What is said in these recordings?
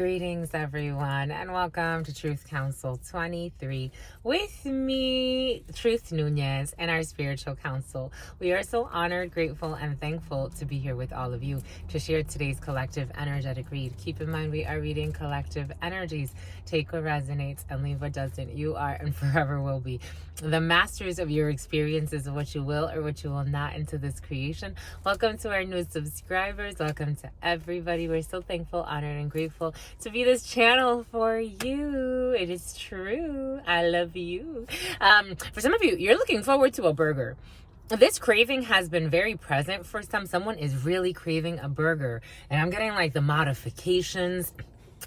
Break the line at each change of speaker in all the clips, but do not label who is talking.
Greetings, everyone, and welcome to Truth Council 23 with me, Truth Nunez, and our spiritual council. We are so honored, grateful, and thankful to be here with all of you to share today's collective energetic read. Keep in mind, we are reading collective energies. Take what resonates and leave what doesn't. You are and forever will be the masters of your experiences of what you will or what you will not into this creation. Welcome to our new subscribers. Welcome to everybody. We're so thankful, honored, and grateful to be this channel for you. It is true. I love you. For some of you, you're looking forward to a burger. This craving has been very present for some. Someone is really craving a burger, and I'm getting like the modifications.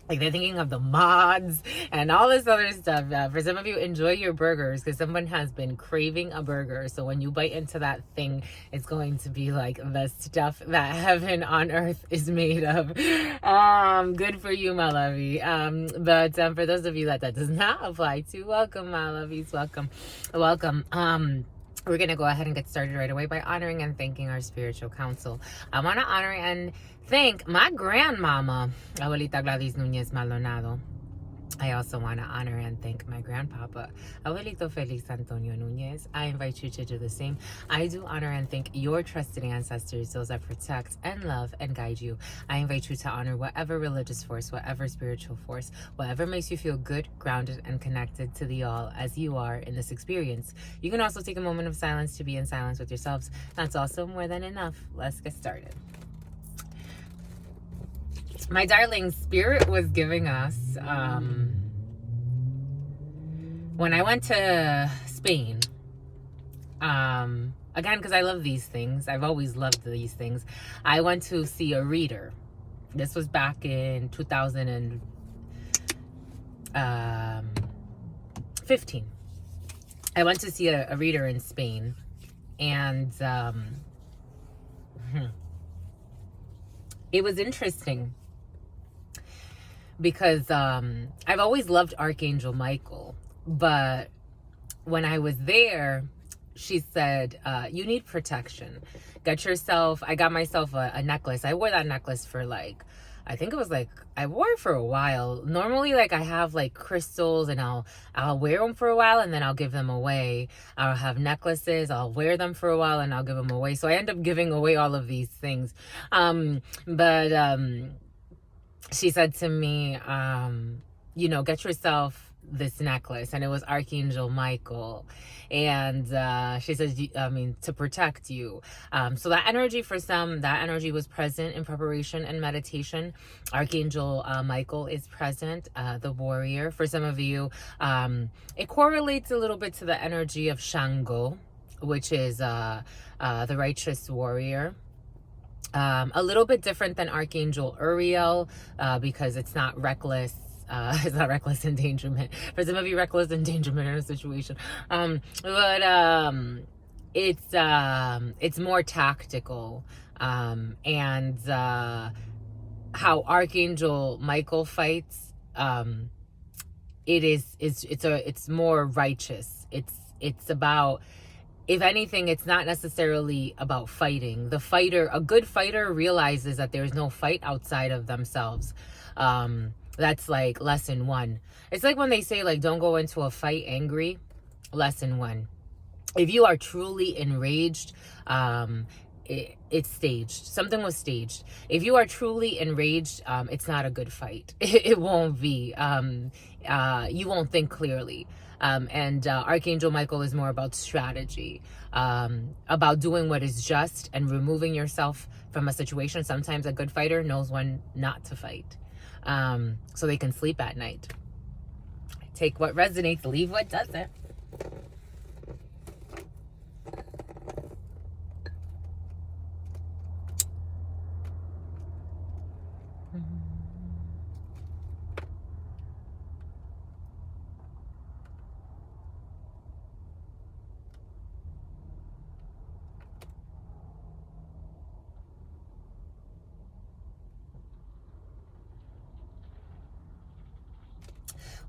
Like they're thinking of the mods and all this other stuff. For some of you, enjoy your burgers because someone has been craving a burger. So when you bite into that thing, it's going to be like the stuff that heaven on earth is made of. Good for you, my lovey. But for those of you that does not apply to, welcome, my lovies. Welcome. We're going to go ahead and get started right away by honoring and thanking our spiritual council. I want to honor and thank my grandmama, Abuelita Gladys Nunez Maldonado. I also want to honor and thank my grandpapa, Abuelito Felix Antonio Nunez. I invite you to do the same. I do honor and thank your trusted ancestors, those that protect and love and guide you. I invite you to honor whatever religious force, whatever spiritual force, whatever makes you feel good, grounded, and connected to the all as you are in this experience. You can also take a moment of silence to be in silence with yourselves. That's also more than enough. Let's get started. My darling, spirit was giving us, when I went to Spain, again, because I love these things, I've always loved these things, I went to see a reader. This was back in 2015. I went to see a reader in Spain, and it was interesting. Because I've always loved Archangel Michael, but when I was there, she said, you need protection. I got myself a necklace. I wore that necklace for I think it was I wore it for a while. Normally, I have crystals and I'll wear them for a while and then I'll give them away. I'll have necklaces, I'll wear them for a while and I'll give them away. So I end up giving away all of these things. She said to me, get yourself this necklace. And it was Archangel Michael. And she says, to protect you. So that energy for some, that energy was present in preparation and meditation. Archangel Michael is present, the warrior. For some of you, it correlates a little bit to the energy of Shango, which is the righteous warrior. A little bit different than Archangel Uriel because it's not reckless. It's not reckless endangerment. For some of you, reckless endangerment in a situation. It's more tactical. And how Archangel Michael fights, it's more righteous. It's about, if anything, it's not necessarily about fighting. A good fighter realizes that there's no fight outside of themselves. That's lesson one. It's like when they say don't go into a fight angry. Lesson one. If you are truly enraged, it's staged. Something was staged. If you are truly enraged, it's not a good fight. It won't be. You won't think clearly. And Archangel Michael is more about strategy, about doing what is just and removing yourself from a situation. Sometimes a good fighter knows when not to fight, so they can sleep at night. Take what resonates, leave what doesn't.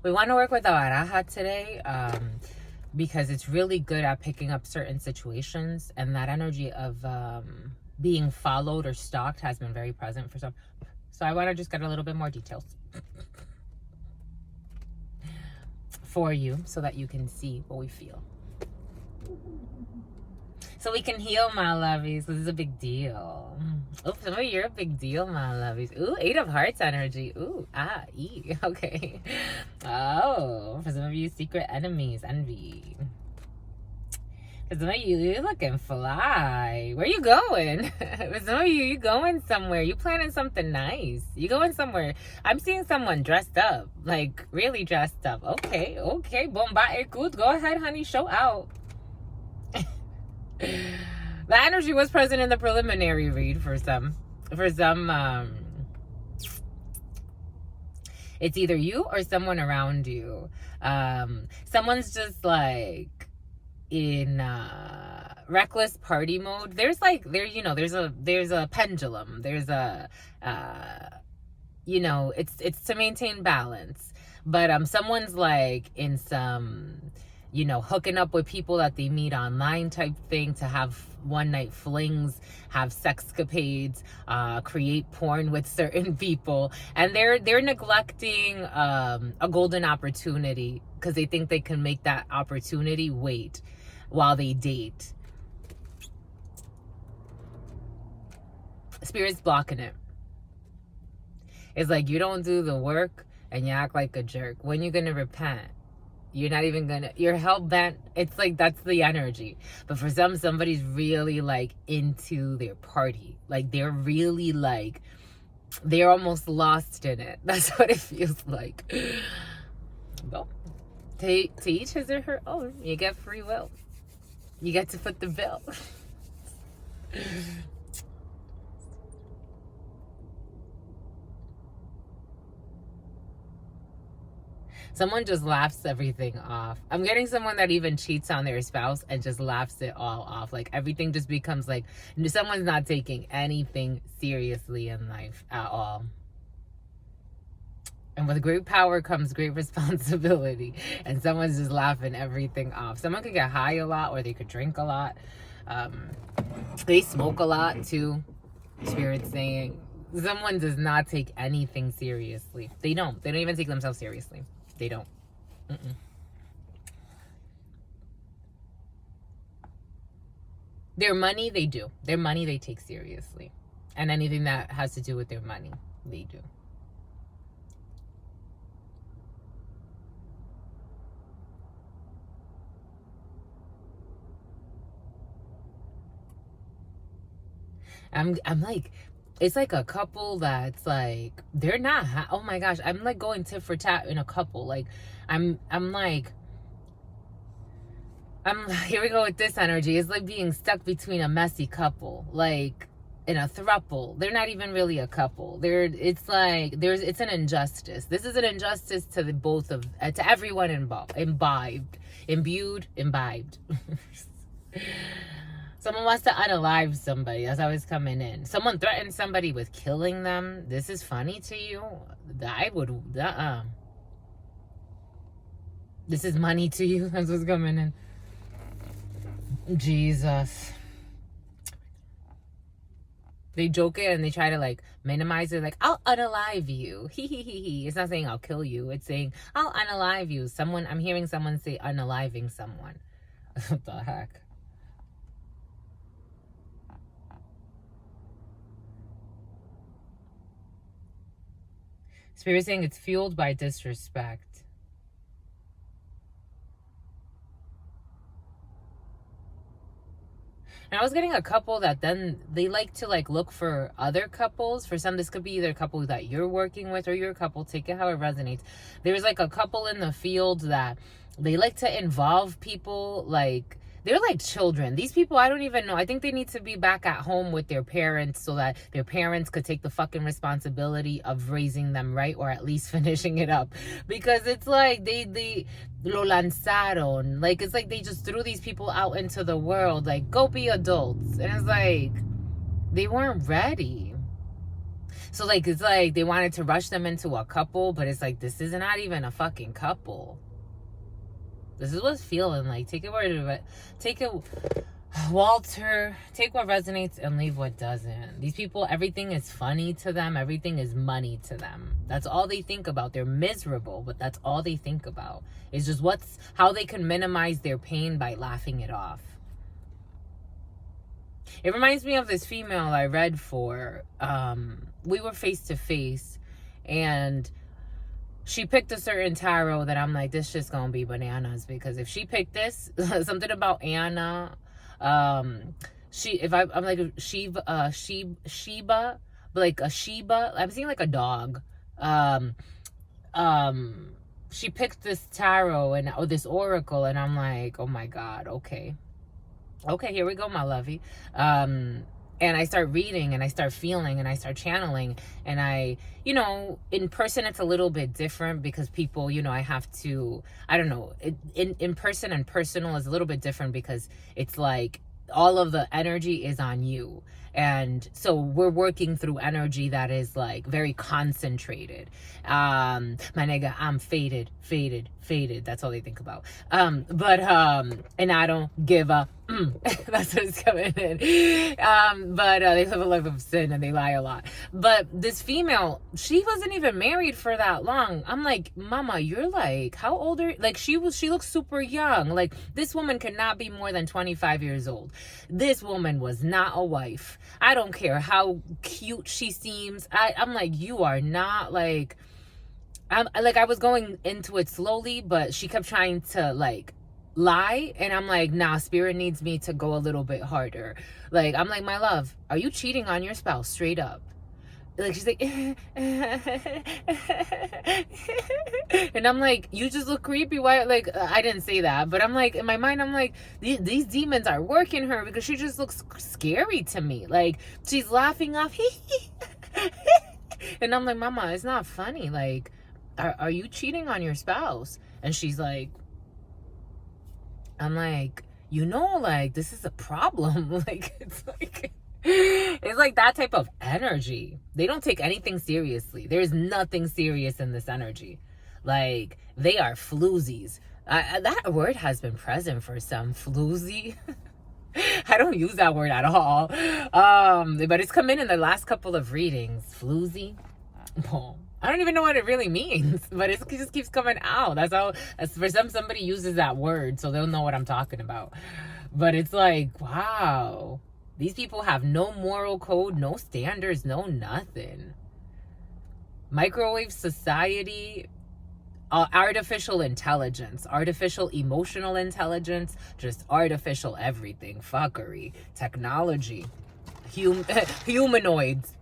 We want to work with the baraja today because it's really good at picking up certain situations, and that energy of being followed or stalked has been very present for So I want to just get a little bit more details for you so that you can see what we feel. So we can heal, my lovies. This is a big deal. Oh, some of you are a big deal, my lovies. Ooh, 8 of Hearts energy. Ooh, okay. Oh, for some of you, secret enemies, envy. For some of you, you're looking fly. Where you going? For some of you, you going somewhere. You planning something nice. You going somewhere. I'm seeing someone dressed up. Like, really dressed up. Okay. Bomba, good. Go ahead, honey. Show out. The energy was present in the preliminary read for some. It's either you or someone around you. Someone's just like in reckless party mode. There's a pendulum. There's a it's to maintain balance. But someone's like in some hooking up with people that they meet online type thing to have one night flings, have sexcapades, create porn with certain people, and they're neglecting a golden opportunity because they think they can make that opportunity wait while they date. Spirit's blocking it. It's like you don't do the work and you act like a jerk. When you gonna repent? You're not even gonna, you're hell-bent. It's like, that's the energy. But for somebody's really like into their party. Like they're really like, they're almost lost in it. That's what it feels like. Well, to each his or her own. You get free will. You get to foot the bill. Someone just laughs everything off. I'm getting someone that even cheats on their spouse and just laughs it all off. Like everything just becomes like someone's not taking anything seriously in life at all. And with great power comes great responsibility. And someone's just laughing everything off. Someone could get high a lot or they could drink a lot. They smoke a lot too. Spirit's saying someone does not take anything seriously. They don't even take themselves seriously. They don't. Their money, they do. Their money, they take seriously. And anything that has to do with their money, they do. I'm like, it's like a couple that's like, they're not, oh my gosh, I'm like going tit for tat in a couple. Like, I'm here we go with this energy. It's like being stuck between a messy couple, like in a throuple. They're not even really a couple. It's an injustice. This is an injustice to the both of, to everyone involved, imbibed. Someone wants to unalive somebody. That's how it's coming in. Someone threatens somebody with killing them. This is funny to you? I would, This is money to you. That's what's coming in. Jesus. They joke it and they try to like minimize it. Like, I'll unalive you. He. It's not saying I'll kill you. It's saying I'll unalive you. I'm hearing someone say unaliving someone. What the heck? Spirit saying it's fueled by disrespect. And I was getting a couple that then they like to like look for other couples. For some, this could be either a couple that you're working with or your couple. Take it how it resonates. There's like a couple in the field that they like to involve people like, they're like children. These people, I don't even know. I think they need to be back at home with their parents so that their parents could take the fucking responsibility of raising them right, or at least finishing it up. Because it's like they lo lanzaron. Like, it's like they just threw these people out into the world. Like, go be adults. And it's like, they weren't ready. So, like, it's like they wanted to rush them into a couple, but it's like, this is not even a fucking couple. This is what's feeling like. Take it where it. Take it. Walter, take what resonates and leave what doesn't. These people, everything is funny to them. Everything is money to them. That's all they think about. They're miserable, but that's all they think about. It's just how they can minimize their pain by laughing it off. It reminds me of this female I read for. We were face to face, and she picked a certain tarot that I'm like, this just gonna be bananas, because if she picked this, something about Anna, I'm like Sheba, but like a Sheba, I'm seeing like a dog. She picked this tarot or this oracle, and I'm like, oh my God, okay, here we go, my lovey. And I start reading, and I start feeling, and I start channeling, and in person it's a little bit different, because people, I have to, I don't know, in person and personal is a little bit different, because it's like all of the energy is on you. And so we're working through energy that is like very concentrated. My nigga, I'm faded. That's all they think about. And I don't give a that's what's coming in. But they live a life of sin and they lie a lot. But this female, she wasn't even married for that long. I'm like, mama, you're like, how old are you? Like, she looks super young. Like, this woman cannot be more than 25 years old. This woman was not a wife. I don't care how cute she seems. I'm like, you are not like, I was going into it slowly, but she kept trying to like lie, and I'm like, nah, spirit needs me to go a little bit harder. Like, I'm like, my love, are you cheating on your spouse? Straight up. Like, she's like, and I'm like, you just look creepy. Why? Like, I didn't say that, but I'm like, in my mind, I'm like, these demons are working her, because she just looks scary to me. Like, she's laughing off, and I'm like, mama, it's not funny. Like, are you cheating on your spouse? And she's like, I'm like, like, this is a problem. Like, it's like that type of energy. They don't take anything seriously. There's nothing serious in this energy. Like, they are floozies. That word has been present for some. Floozy. I don't use that word at all. But it's come in the last couple of readings. Floozy. Boom. I don't even know what it really means, but it just keeps coming out. That's for somebody uses that word, so they'll know what I'm talking about. But it's like, wow, these people have no moral code, no standards, no nothing. Microwave society, artificial intelligence, artificial emotional intelligence, just artificial everything, fuckery, technology, humanoids.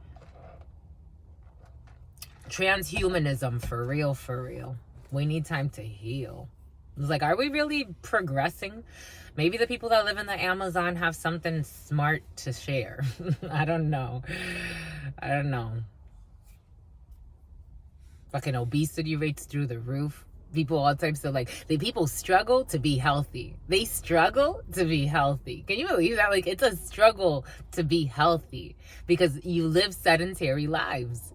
Transhumanism, for real. We need time to heal. It's like, are we really progressing? Maybe the people that live in the Amazon have something smart to share. I don't know. Fucking obesity rates through the roof. People, all types of people struggle to be healthy. They struggle to be healthy. Can you believe that? Like, it's a struggle to be healthy because you live sedentary lives.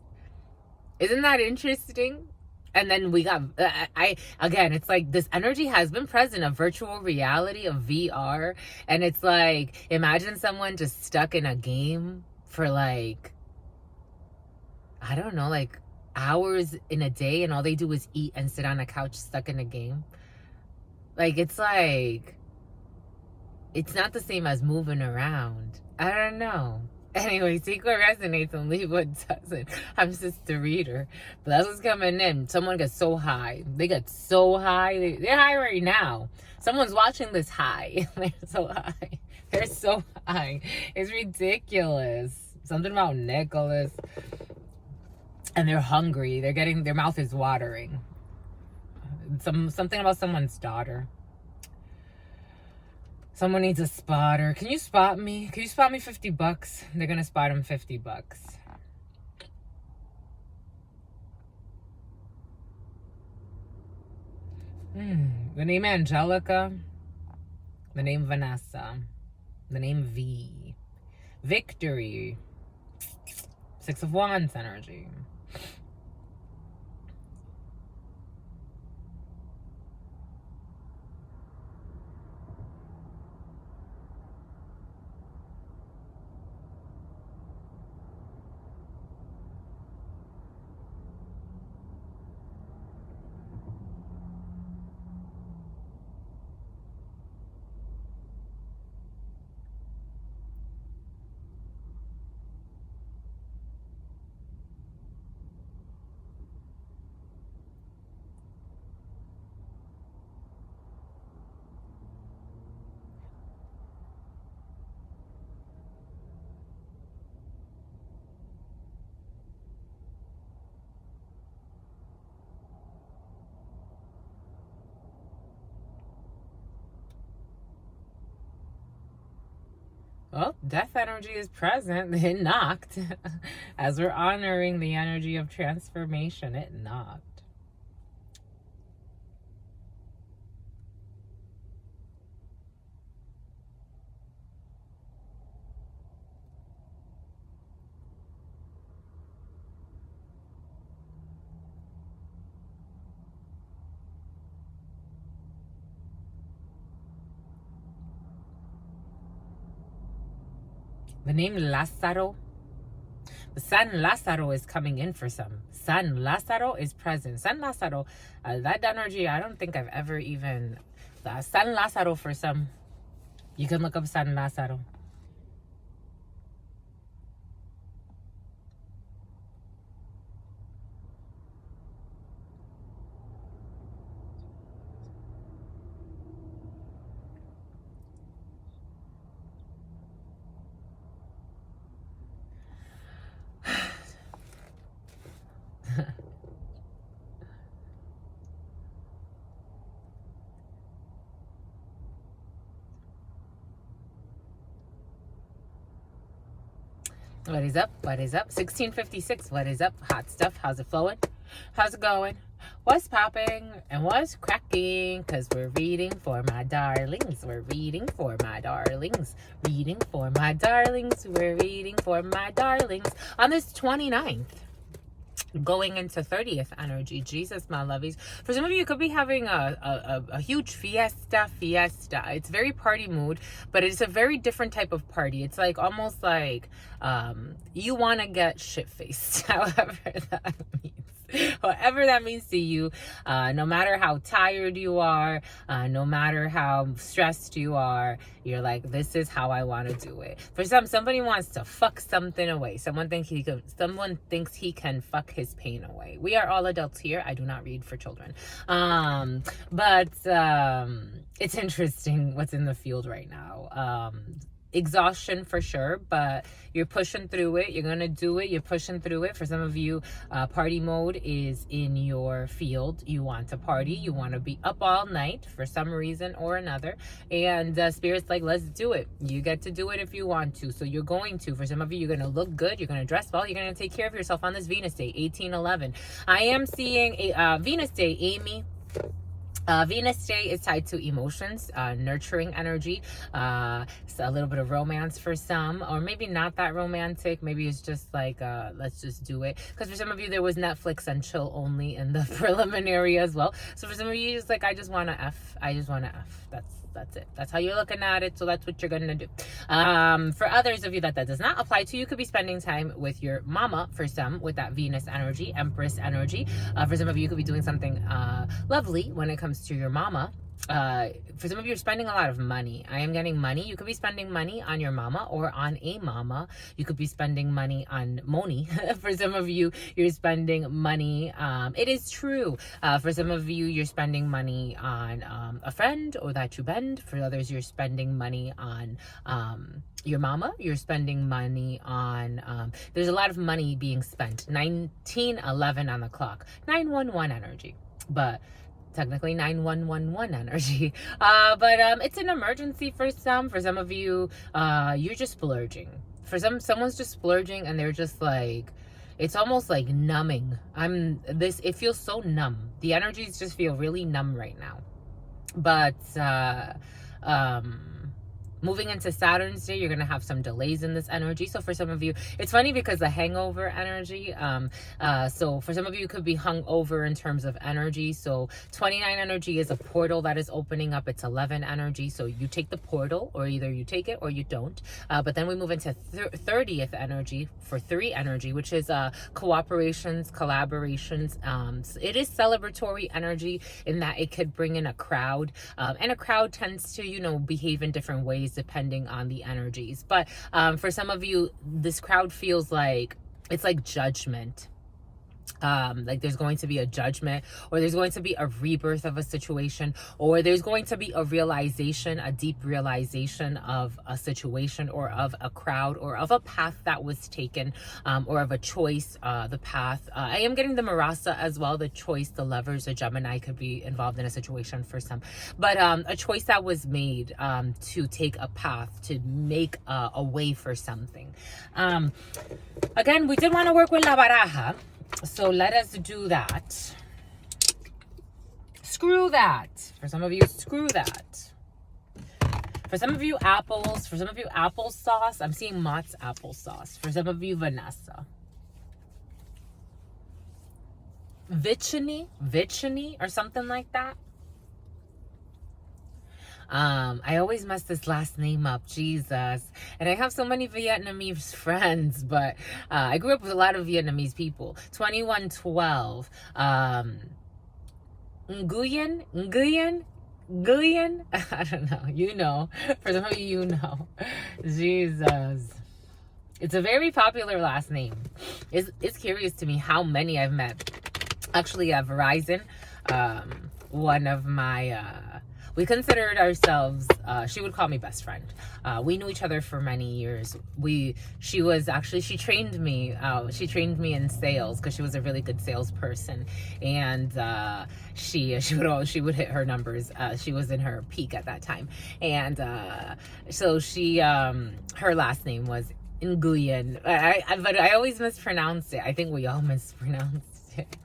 Isn't that interesting? And then we got, again, it's like this energy has been present of virtual reality, of VR. And it's like, imagine someone just stuck in a game for like, I don't know, like hours in a day, and all they do is eat and sit on a couch stuck in a game. Like, it's not the same as moving around. I don't know. Anyway, take what resonates and leave what doesn't. I'm just a reader. But that's what's coming in. Someone gets so high. They get so high. They're high right now. Someone's watching this high. They're so high. They're so high. It's ridiculous. Something about Nicholas. And they're hungry. Their mouth is watering. Something about someone's daughter. Someone needs a spotter. Can you spot me? Can you spot me $50? They're gonna spot him $50. The name Angelica. The name Vanessa. The name V. Victory. 6 of Wands energy. Well, death energy is present. It knocked. As we're honoring the energy of transformation, it knocked. The name Lázaro, the San Lázaro is coming in for some. San Lázaro is present. San Lázaro, that energy, I don't think I've ever even... San Lázaro for some. You can look up San Lázaro. What is up? What is up? 1656. What is up? Hot stuff. How's it flowing? How's it going? What's popping and what's cracking? Because we're reading for my darlings. We're reading for my darlings. Reading for my darlings. We're reading for my darlings. On this 29th. Going into 30th energy. Jesus, my lovies. For some of you, could be having a huge fiesta. It's very party mood, but it's a very different type of party. It's like almost like you want to get shit-faced, however that means. Whatever that means to you, no matter how tired you are, no matter how stressed you are, you're like, this is how I want to do it. For somebody wants to fuck something away. Someone thinks he can fuck his pain away. We are all adults here. I do not read for children. But it's interesting what's in the field right now. Exhaustion for sure, but you're pushing through it. You're gonna do it. You're pushing through it. For some of you, party mode is in your field. You want to party. You want to be up all night for some reason or another, and spirit's like, let's do it. You get to do it if you want to, so you're going to. For some of you, you're gonna look good. You're gonna dress well. You're gonna take care of yourself on this Venus day, 1811. I am seeing a Venus day, Amy. Venus day is tied to emotions, nurturing energy, so a little bit of romance for some, or maybe not that romantic. Maybe it's just like, let's just do it. Because for some of you, there was Netflix and chill only in the preliminary as well. So for some of you, just like, I just want to F. I just want to F. That's it. That's how you're looking at it. So that's what you're going to do. For others of you that does not apply to, you could be spending time with your mama for some, with that Venus energy, Empress energy. For some of you, you could be doing something lovely when it comes to your mama. For some of you, you're spending a lot of money. I am getting money. You could be spending money on your mama or on a mama. You could be spending money on Moni. For some of you, you're spending money. It is true. For some of you, you're spending money on a friend or that you bend. For others, you're spending money on your mama. You're spending money on, there's a lot of money being spent. 1911 on the clock. 911 energy. But technically 9111 energy, but it's an emergency for some. For some of you, you're just splurging. For someone's just splurging, and they're just like, it's almost like numbing. It feels so numb. The energies just feel really numb right now. But moving into Saturn's day, you're going to have some delays in this energy. So for some of you, it's funny because the hangover energy, so for some of you, it could be hung over in terms of energy. So 29 energy is a portal that is opening up. It's 11 energy. So you take the portal, or either you take it or you don't. But then we move into 30th energy for 3 energy, which is cooperations, collaborations. It is celebratory energy in that it could bring in a crowd. And a crowd tends to, behave in different ways depending on the energies. But for some of you, this crowd feels like it's like judgment. Like there's going to be a judgment, or there's going to be a rebirth of a situation, or there's going to be a realization, a deep realization of a situation, or of a crowd, or of a path that was taken, or of a choice, the path. I am getting the Marasa as well, the choice, the lovers, a Gemini could be involved in a situation for some, but a choice that was made to take a path, to make a way for something. Again, we did want to work with La Baraja. So let us do that. Screw that. For some of you, screw that. For some of you, apples. For some of you, applesauce. I'm seeing Mott's applesauce. For some of you, Vanessa. Vicini, or something like that. I always mess this last name up, Jesus. And I have so many Vietnamese friends, but I grew up with a lot of Vietnamese people. 2112. Nguyen? I don't know. You know. For some of you, you know. Jesus. It's a very popular last name. It's curious to me how many I've met. Actually, at Verizon, one of my... we considered ourselves, she would call me best friend. We knew each other for many years. She trained me. She trained me in sales because she was a really good salesperson. And she would hit her numbers. She was in her peak at that time. And so her last name was Nguyen. But I always mispronounce it. I think we all mispronounce it.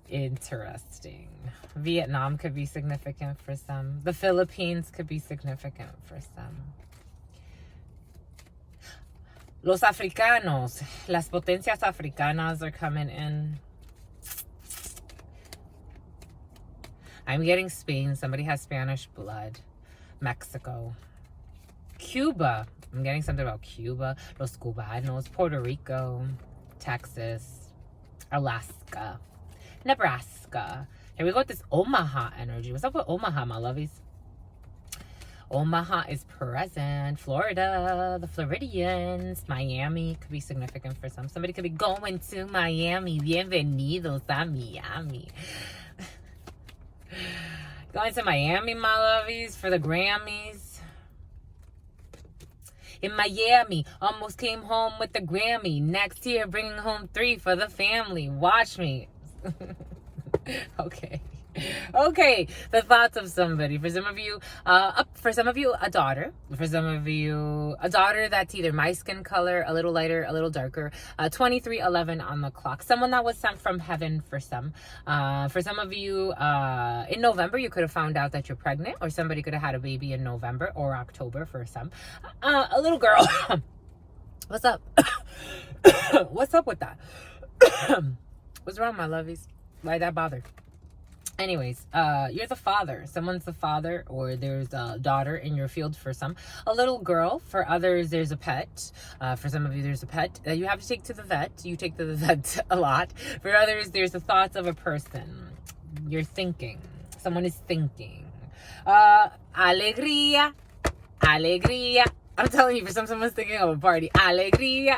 Interesting. Vietnam could be significant for some. The Philippines could be significant for some. Los Africanos, las potencias africanas are coming in. I'm getting Spain. Somebody has Spanish blood. Mexico. Cuba. I'm getting something about Cuba. Los Cubanos. Puerto Rico. Texas. Alaska. Nebraska. Here we go with this Omaha energy. What's up with Omaha, my lovies? Omaha is present. Florida, the Floridians. Miami could be significant for some. Somebody could be going to Miami. Bienvenidos a Miami. Going to Miami, my lovies, for the Grammys. In Miami, almost came home with the Grammy. Next year, bringing home 3 for the family. Watch me. Okay, the thoughts of somebody. For some of you, a daughter. For some of you, a daughter that's either my skin color, a little lighter, a little darker. 2311 on the clock. Someone that was sent from heaven for some. For some of you, in November, you could have found out that you're pregnant, or somebody could have had a baby in November or October for some. A little girl. What's up? What's up with that? What's wrong, my lovies? Why that bother? Anyways, you're the father. Someone's the father, or there's a daughter in your field for some. A little girl. For others, there's a pet. For some of you, there's a pet that you have to take to the vet. You take to the vet a lot. For others, there's the thoughts of a person. You're thinking. Someone is thinking. Alegría. I'm telling you, for someone's thinking of a party. Alegría.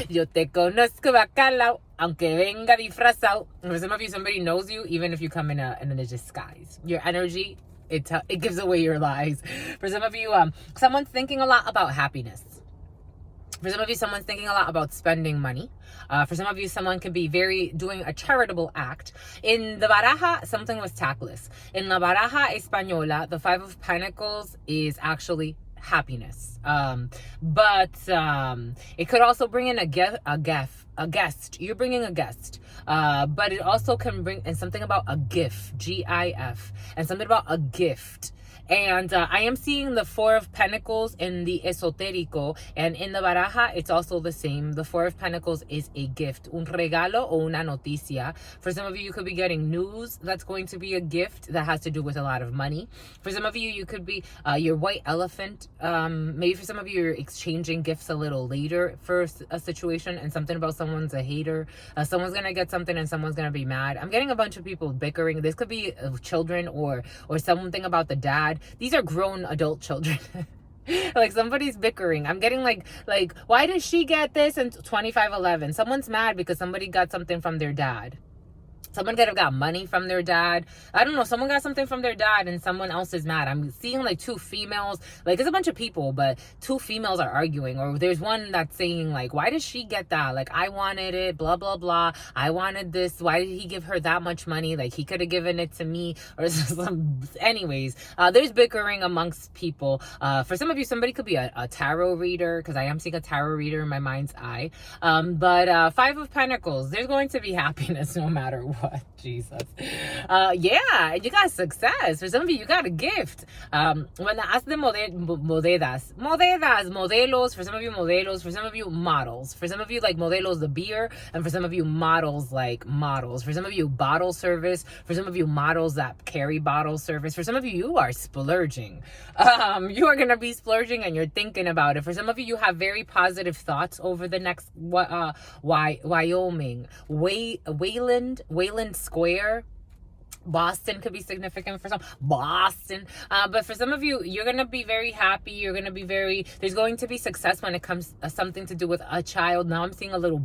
Yo te conozco bacalao, aunque venga disfrazado. For some of you, somebody knows you, even if you come in a disguise. Your energy, it gives away your lies. For some of you, someone's thinking a lot about happiness. For some of you, someone's thinking a lot about spending money. For some of you, someone could be doing a charitable act. In the Baraja, something was tactless. In La Baraja Española, the 5 of Pentacles is actually happiness. But it could also bring in a guest. You're bringing a guest. But it also can bring in something about a gift, GIF, and something about a gift. And I am seeing the 4 of Pentacles in the Esotérico, and in the Baraja, it's also the same. The 4 of Pentacles is a gift, un regalo o una noticia. For some of you, you could be getting news that's going to be a gift that has to do with a lot of money. For some of you, you could be your white elephant. Maybe for some of you, you're exchanging gifts a little later for a situation, and something about someone's a hater. Someone's going to get something and someone's going to be mad. I'm getting a bunch of people bickering. This could be children or something about the dad. These are grown adult children. Like somebody's bickering. I'm getting like why does she get this and 2511? Someone's mad because somebody got something from their dad. Someone could have got money from their dad. I don't know. Someone got something from their dad and someone else is mad. I'm seeing like two females. Like it's a bunch of people, but two females are arguing. Or there's one that's saying like, why does she get that? Like I wanted it, blah, blah, blah. I wanted this. Why did he give her that much money? Like he could have given it to me or some. Anyways, there's bickering amongst people. For some of you, somebody could be a tarot reader because I am seeing a tarot reader in my mind's eye. But Five of Pentacles, there's going to be happiness no matter what. Jesus. Yeah, you got success. For some of you got a gift. When I ask them modelos. For some of you, modelos. For some of you, models. For some of you, like modelos, the beer. And for some of you, models, like models. For some of you, bottle service. For some of you, models that carry bottle service. For some of you, you are splurging. You are going to be splurging and you're thinking about it. For some of you, you have very positive thoughts over the next Wyoming. Wayland Square. Boston could be significant for some. Boston. But for some of you, you're going to be very happy. You're going to be there's going to be success when it comes something to do with a child. Now I'm seeing a little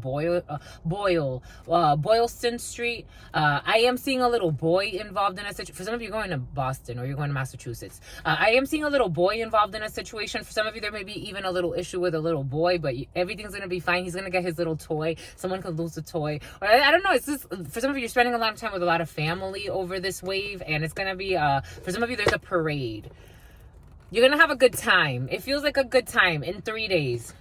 Boylston Street. I am seeing a little boy involved in a situation. For some of you, you're going to Boston or you're going to Massachusetts. I am seeing a little boy involved in a situation. For some of you, there may be even a little issue with a little boy, but everything's going to be fine. He's going to get his little toy. Someone could lose a toy. Or I don't know. It's just, for some of you, you're spending a lot of time with a lot of family over this wave, and it's gonna be for some of you there's a parade. You're gonna have a good time. It feels like a good time in 3 days.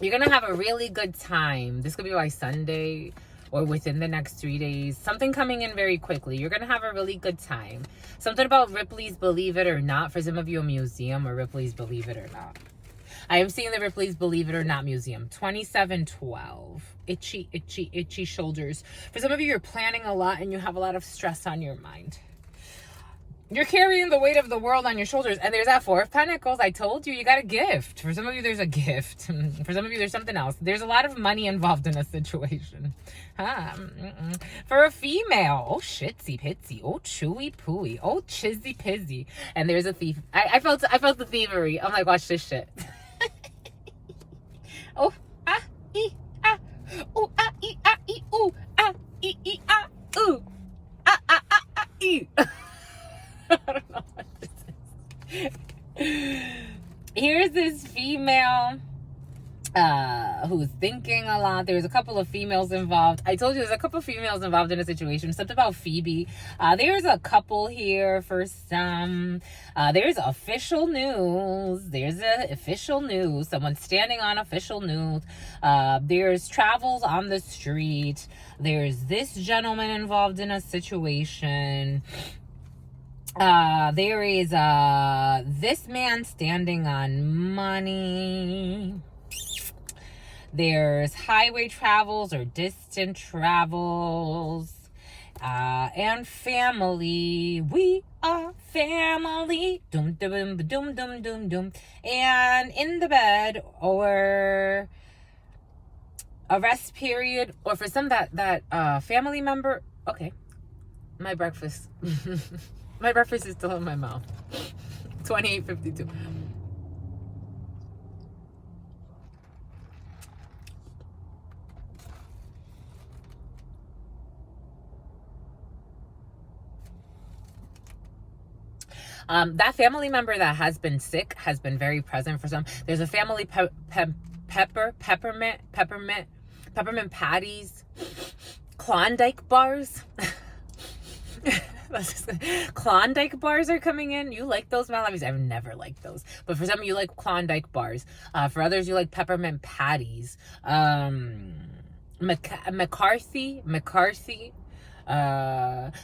You're gonna have a really good time. This could be by Sunday or within the next 3 days. Something coming in very quickly. You're gonna have a really good time. Something about Ripley's Believe It or Not. For some of you, a museum or Ripley's Believe It or Not. I am seeing the Ripley's Believe It or Not museum. 2712. Itchy shoulders. For some of you, you're planning a lot and you have a lot of stress on your mind. You're carrying the weight of the world on your shoulders. And there's that Four of Pentacles. I told you, you got a gift. For some of you, there's a gift. For some of you, there's something else. There's a lot of money involved in a situation. For a female, oh, shitsy pitsy. Oh, chewy pooey. Oh, chizzy pizzy. And there's a thief. I felt the thievery. I'm like, watch this shit. Oh, ah, ee, ah. Ooh, ah, ee, ah, ee, ooh, ah, ee, ee, ah, ooh, ah, ah, ah, ah, ee. I don't know what this is. Here's this female who's thinking a lot. There's a couple of females involved. I told you there's a couple of females involved in a situation. Something about Phoebe. There's a couple here for some. There's official news. Someone standing on official news. There's travels on the street. There's this gentleman involved in a situation. There is this man standing on money. There's highway travels or distant travels. And family. We are family. Dum dum dum dum dum dum. And in the bed or a rest period, or for some that family member. Okay, my breakfast. My breakfast is still in my mouth. 28:52. That family member that has been sick has been very present for some. There's a family peppermint patties, Klondike bars. Klondike bars are coming in. You like those, Malavis? I've never liked those, but for some of you like Klondike bars. For others, you like peppermint patties. McCarthy.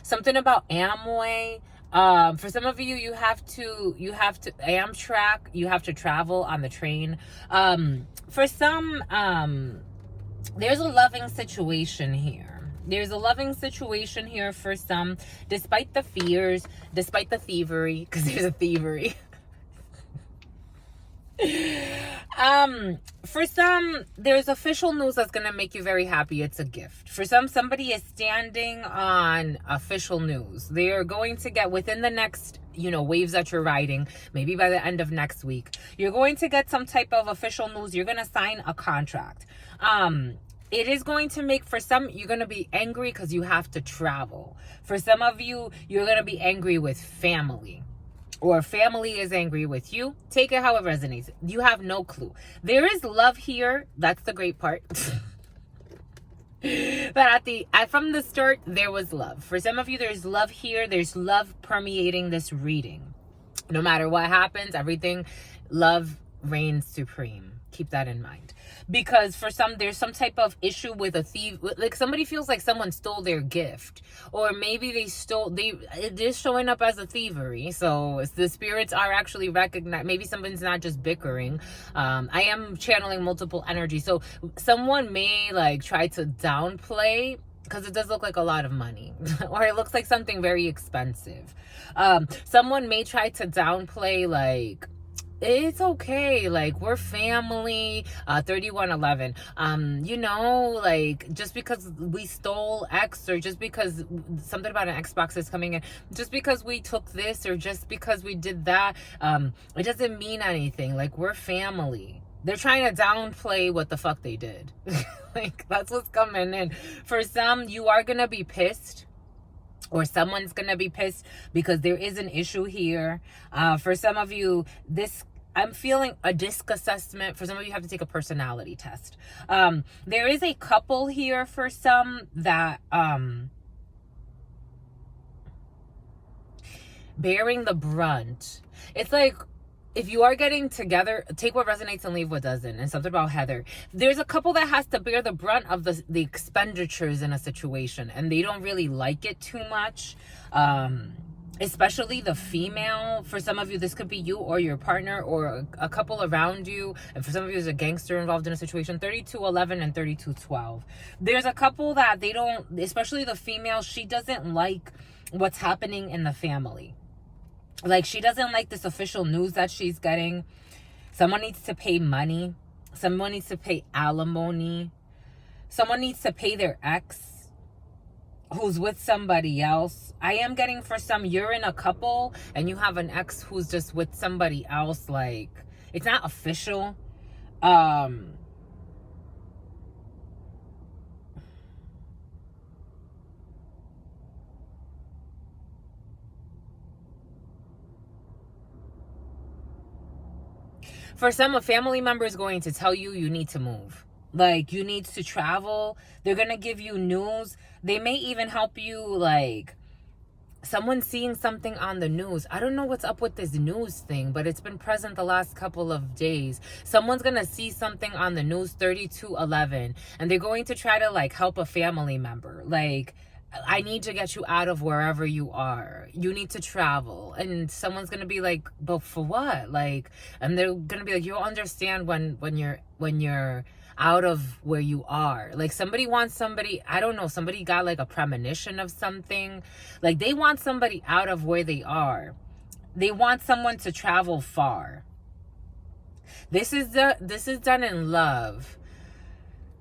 Something about Amway. For some of you, you have to Amtrak. You have to travel on the train. For some, there's a loving situation here. There's a loving situation here for some, despite the fears, despite the thievery, because there's a thievery. For some, there's official news that's gonna make you very happy. It's a gift. For some, somebody is standing on official news. They are going to get within the next, waves that you're riding, maybe by the end of next week, you're going to get some type of official news. You're gonna sign a contract. It is going to make, for some, you're going to be angry because you have to travel. For some of you, you're going to be angry with family. Or family is angry with you. Take it how it resonates. You have no clue. There is love here. That's the great part. But from the start, there was love. For some of you, there's love here. There's love permeating this reading. No matter what happens, everything, love reigns supreme. Keep that in mind. Because for some, there's some type of issue with a thief. Like somebody feels like someone stole their gift. Or maybe it is showing up as a thievery. So the spirits are actually recognized. Maybe someone's not just bickering. I am channeling multiple energy. So someone may try to downplay, because it does look like a lot of money. Or it looks like something very expensive. Someone may try to downplay it's okay, we're family. 3111, just because we stole X, or just because something about an Xbox is coming in, just because we took this, or just because we did that, it doesn't mean anything. We're family. They're trying to downplay what the fuck they did. That's what's coming in. For some, you are gonna be pissed, or someone's gonna be pissed because there is an issue here. For some of you, I'm feeling a disc assessment. For some of you, have to take a personality test. There is a couple here for some that bearing the brunt. It's if you are getting together, take what resonates and leave what doesn't. And something about Heather. There's a couple that has to bear the brunt of the expenditures in a situation, and they don't really like it too much. Especially the female. For some of you, this could be you or your partner or a couple around you. And for some of you, there's a gangster involved in a situation. 3211 and 3212. There's a couple that they don't, especially the female, she doesn't like what's happening in the family. She doesn't like this official news that she's getting. Someone needs to pay money. Someone needs to pay alimony. Someone needs to pay their ex who's with somebody else. I am getting, for some, you're in a couple and you have an ex who's just with somebody else. It's not official. For some, a family member is going to tell you need to move. You need to travel. They're going to give you news. They may even help you, someone seeing something on the news. I don't know what's up with this news thing, but it's been present the last couple of days. Someone's going to see something on the news, 3211, and they're going to try to, help a family member. I need to get you out of wherever you are. You need to travel. And someone's going to be but for what? And they're going to be you'll understand when you're out of where you are. Somebody wants somebody, I don't know, somebody got a premonition of something. They want somebody out of where they are. They want someone to travel far. This is done in love.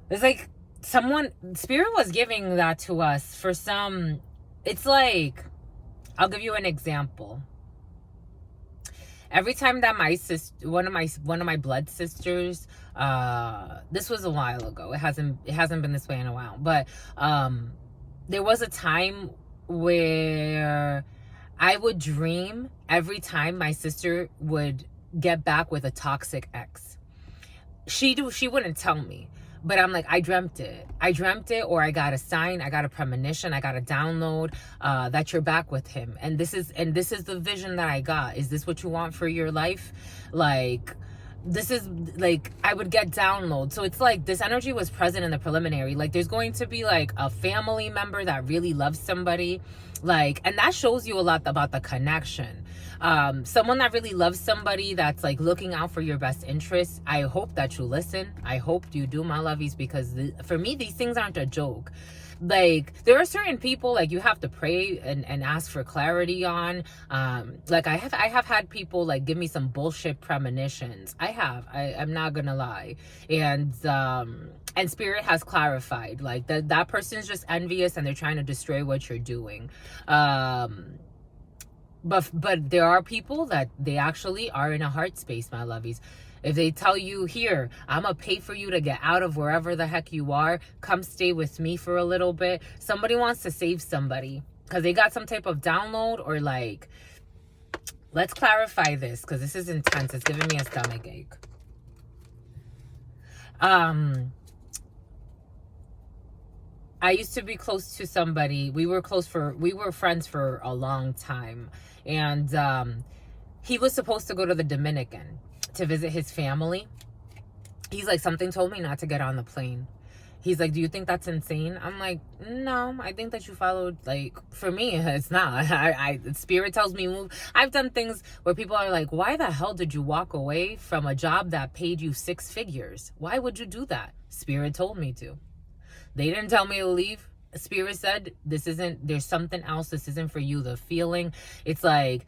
It's Spirit was giving that to us. For some, it's I'll give you an example. Every time that my sister, one of my blood sisters, this was a while ago. It hasn't been this way in a while, but there was a time where I would dream every time my sister would get back with a toxic ex. She wouldn't tell me, but I'm I dreamt it, or I got a sign, I got a premonition, I got a download that you're back with him, and this is the vision that I got. Is this what you want for your life? This is I would get download. So it's this energy was present in the preliminary. There's going to be a family member that really loves somebody, and that shows you a lot about the connection. Someone that really loves somebody, that's like looking out for your best interests. I hope that you listen. I hope you do, my lovies, because for me, these things aren't a joke. Like, there are certain people, like, you have to pray and ask for clarity on. Like, I have had people like give me some bullshit premonitions. I'm not gonna lie. And spirit has clarified, like, that person's just envious and they're trying to destroy what you're doing. But there are people that they actually are in a heart space, my lovies. If they tell you, here, I'm going to pay for you to get out of wherever the heck you are, come stay with me for a little bit. Somebody wants to save somebody because they got some type of download, or like, let's clarify this because this is intense. It's giving me a stomach ache. I used to be close to somebody. We were friends for a long time. And he was supposed to go to the Dominican to visit his family. He's like, something told me not to get on the plane. He's like, do you think that's insane? I'm like, no, I think that you followed, like, for me, it's not. Spirit tells me move. I've done things where people are like, why the hell did you walk away from a job that paid you 6 figures? Why would you do that? Spirit told me to. They didn't tell me to leave. Spirit said, there's something else. This isn't for you. The feeling, it's like,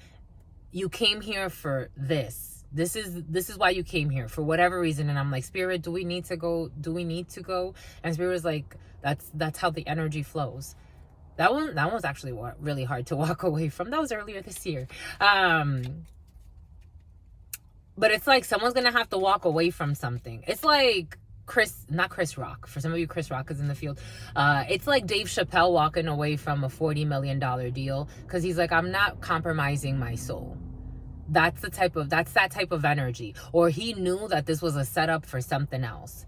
you came here for this. This is why you came here, for whatever reason. And I'm like, Spirit, do we need to go? Do we need to go? And Spirit was like, that's how the energy flows. That was actually really hard to walk away from. That was earlier this year. But it's like someone's gonna have to walk away from something. It's like not Chris Rock. For some of you, Chris Rock is in the field. It's like Dave Chappelle walking away from a $40 million deal because he's like, I'm not compromising my soul. That's that type of energy. Or he knew that this was a setup for something else.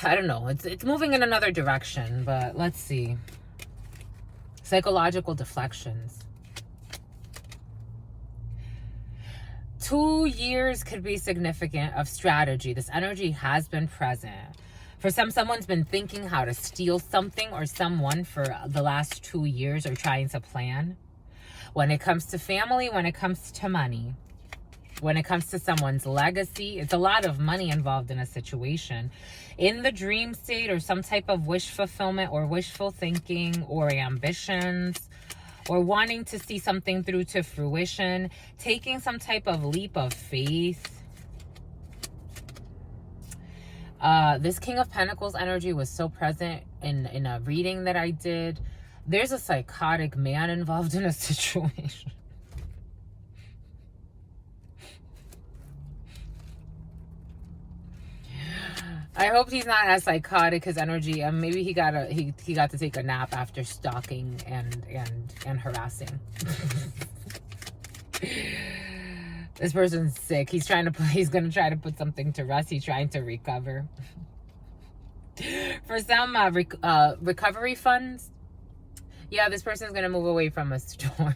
I don't know. It's moving in another direction, but let's see. Psychological deflections. 2 years could be significant of strategy. This energy has been present. For someone's been thinking how to steal something or someone for the last 2 years, or trying to plan. When it comes to family, when it comes to money, when it comes to someone's legacy, it's a lot of money involved in a situation. In the dream state, or some type of wish fulfillment or wishful thinking or ambitions, or wanting to see something through to fruition, taking some type of leap of faith. This King of Pentacles energy was so present in a reading that I did. There's a psychotic man involved in a situation. I hope he's not as psychotic, his energy. Maybe he got to take a nap after stalking and harassing. This person's sick. He's gonna try to put something to rest. He's trying to recover. For some recovery funds, yeah, this person's gonna move away from a storm.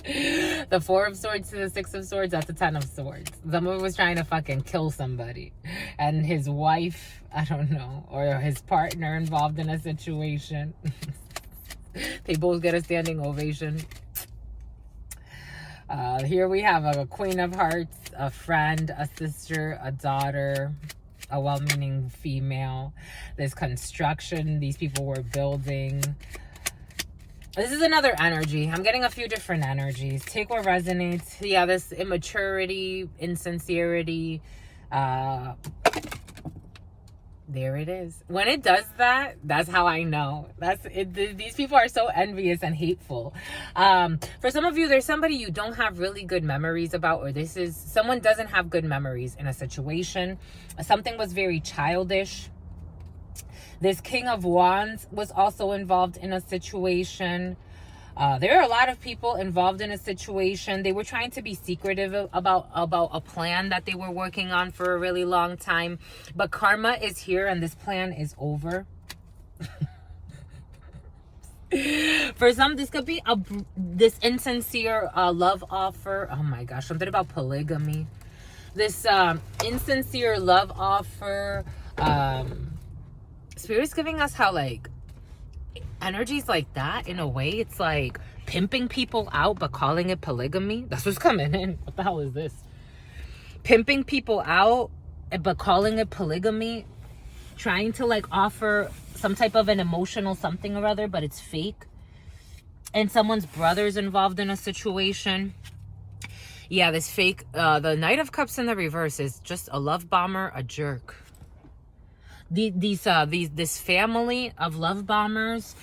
The 4 of Swords to the 6 of Swords, that's the 10 of Swords. Someone was trying to fucking kill somebody. And his wife, I don't know, or his partner involved in a situation. They both get a standing ovation. Here we have a Queen of Hearts, a friend, a sister, a daughter, a well-meaning female. There's construction. These people were building. This is another energy. I'm getting a few different energies. Take what resonates. Yeah, this immaturity, insincerity. There it is. When it does that, that's how I know. That's it. These people are so envious and hateful. For some of you, there's somebody you don't have really good memories about, or someone doesn't have good memories in a situation. Something was very childish. This King of Wands was also involved in a situation. There are a lot of people involved in a situation. They were trying to be secretive about a plan that they were working on for a really long time. But karma is here and this plan is over. For some, this could be this insincere love offer. Oh my gosh, something about polygamy. This insincere love offer. Spirit's giving us how, like, energies like that, in a way, it's like Pimping people out but calling it polygamy. That's what's coming in. What the hell is this? Pimping people out but calling it polygamy. Trying to like offer some type of an emotional something or other, but it's fake. And someone's brother's involved in a situation. Yeah, this fake, the Knight of Cups in the reverse is just a love bomber, a jerk. This family of love bombers,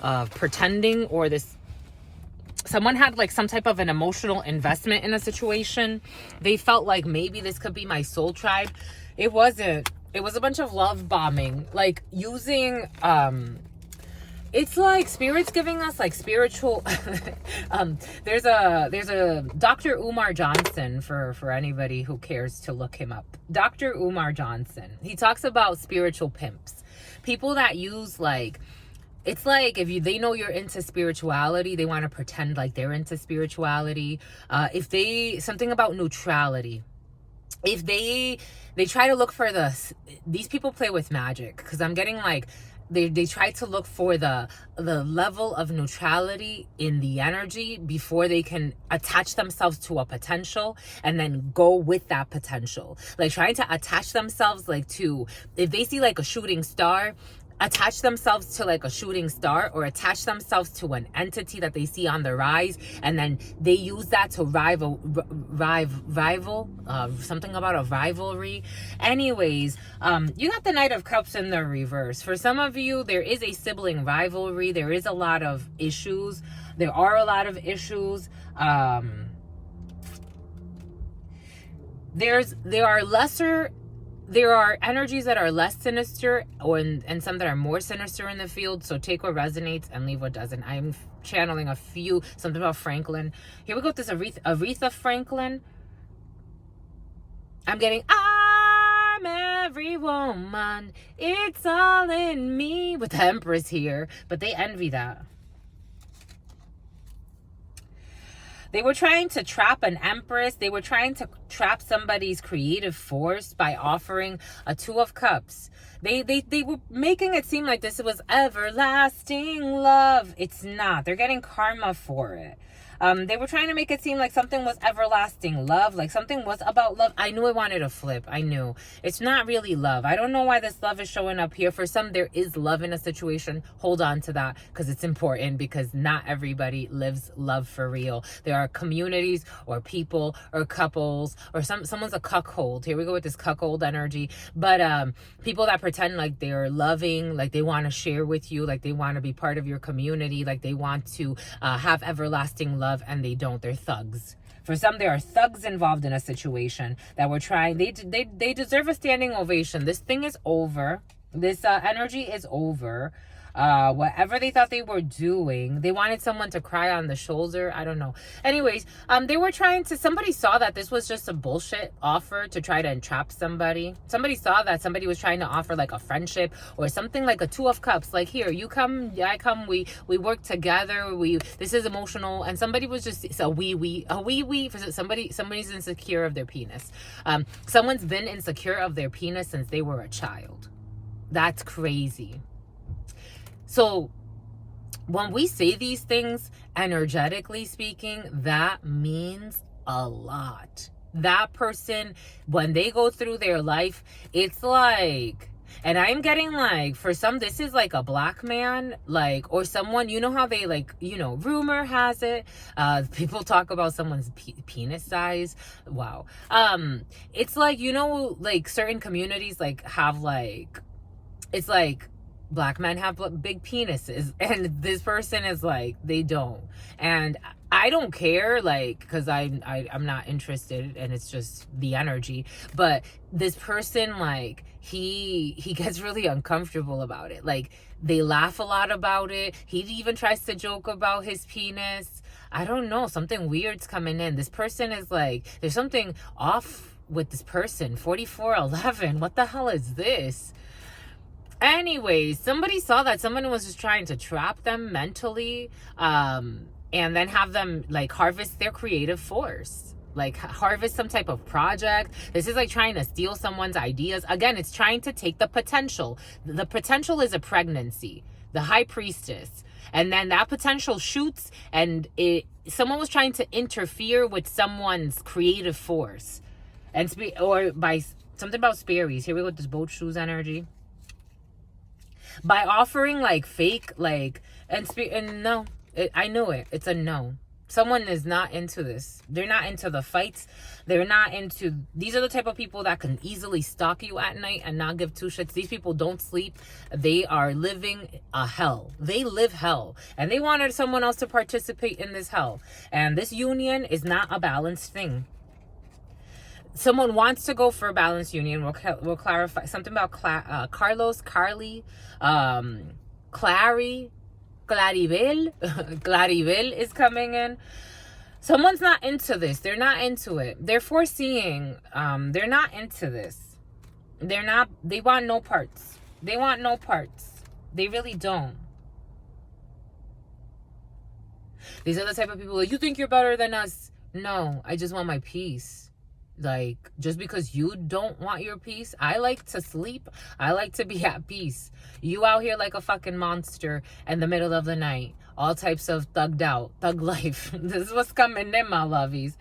pretending, or someone had like some type of an emotional investment in a situation. They felt like maybe this could be my soul tribe. It wasn't. It was a bunch of love bombing, like using, it's like spirits giving us like spiritual, there's a Dr. Umar Johnson for anybody who cares to look him up. Dr. Umar Johnson, he talks about spiritual pimps, people that use like, it's like if they know you're into spirituality, they want to pretend like they're into spirituality. Something about neutrality. If they try to look for these people play with magic, because I'm getting like, they try to look for the level of neutrality in the energy before they can attach themselves to a potential and then go with that potential. Like trying to attach themselves like to, if they see like a shooting star, attach themselves to like a shooting star, or attach themselves to an entity that they see on the rise, and then they use that to rival, something about a rivalry. Anyways, you got the Knight of Cups in the reverse. For some of you, there is a sibling rivalry. There is a lot of issues. There are a lot of issues. There are energies that are less sinister, and some that are more sinister in the field. So take what resonates and leave what doesn't. I'm channeling something about Franklin. Here we go with this Aretha Franklin. I'm getting, I'm every woman. It's all in me, with the Empress here. But they envy that. They were trying to trap an Empress. They were trying to trap somebody's creative force by offering a Two of Cups. They were making it seem like this was everlasting love. It's not. They're getting karma for it. They were trying to make it seem like something was everlasting love, like something was about love. I knew I wanted to flip. I knew. It's not really love. I don't know why this love is showing up here. For some, there is love in a situation. Hold on to that, because it's important, because not everybody lives love for real. There are communities or people or couples, or someone's a cuckold. Here we go with this cuckold energy. But people that pretend like they're loving, like they want to share with you, like they want to be part of your community, like they want to have everlasting love, and they don't. They're thugs. For some, there are thugs involved in a situation that were trying. They deserve a standing ovation. This thing is over. This energy is over. Whatever they thought they were doing, they wanted someone to cry on the shoulder. I don't know. Anyways, they were trying to, somebody saw that this was just a bullshit offer to try to entrap somebody. Somebody saw that somebody was trying to offer like a friendship or something, like a Two of Cups. Like, here, you come, I come, we work together. This is emotional. And somebody was just, for somebody's insecure of their penis. Someone's been insecure of their penis since they were a child. That's crazy. So when we say these things, energetically speaking, that means a lot. That person, when they go through their life, it's like, and I'm getting like, for some, this is like a black man, like, or someone, you know how they like, rumor has it, people talk about someone's penis size. Wow. It's like, like certain communities like have like, it's like, black men have big penises, and this person is like, they don't. And I don't care, like, because I'm not interested, and it's just the energy. But this person, like, he gets really uncomfortable about it. Like, they laugh a lot about it. He even tries to joke about his penis. I don't know, something weird's coming in. This person is like, there's something off with this person. 4411, what the hell is this? Anyways, somebody saw that someone was just trying to trap them mentally, and then have them like harvest their creative force, like harvest some type of project. This is like trying to steal someone's ideas. Again, it's trying to take the potential. The potential is a pregnancy. the high priestess. And then that potential shoots, and someone was trying to interfere with someone's creative force. Or by something about Sperry's. Here we go with this boat shoes energy. By offering like fake, like, and no, I know it. It's a no. Someone is not into this. They're not into the fights. They're not into... These are the type of people that can easily stalk you at night and not give two shits. These people don't sleep. They are living a hell. They live hell. And they wanted someone else to participate in this hell. And this union is not a balanced thing. Someone wants to go for a balanced union. We'll clarify something about Carlos, Carly, Claribel. Claribel is coming in. Someone's not into this. They're not into it. They're foreseeing. They're not into this. They want no parts. They want no parts. They really don't. These are the type of people like, you think you're better than us. No, I just want my peace. Like, just because you don't want your peace, I like to sleep. I like to be at peace. You out here like a fucking monster in the middle of the night. All types of thugged out, thug life. This is what's coming in, my lovies.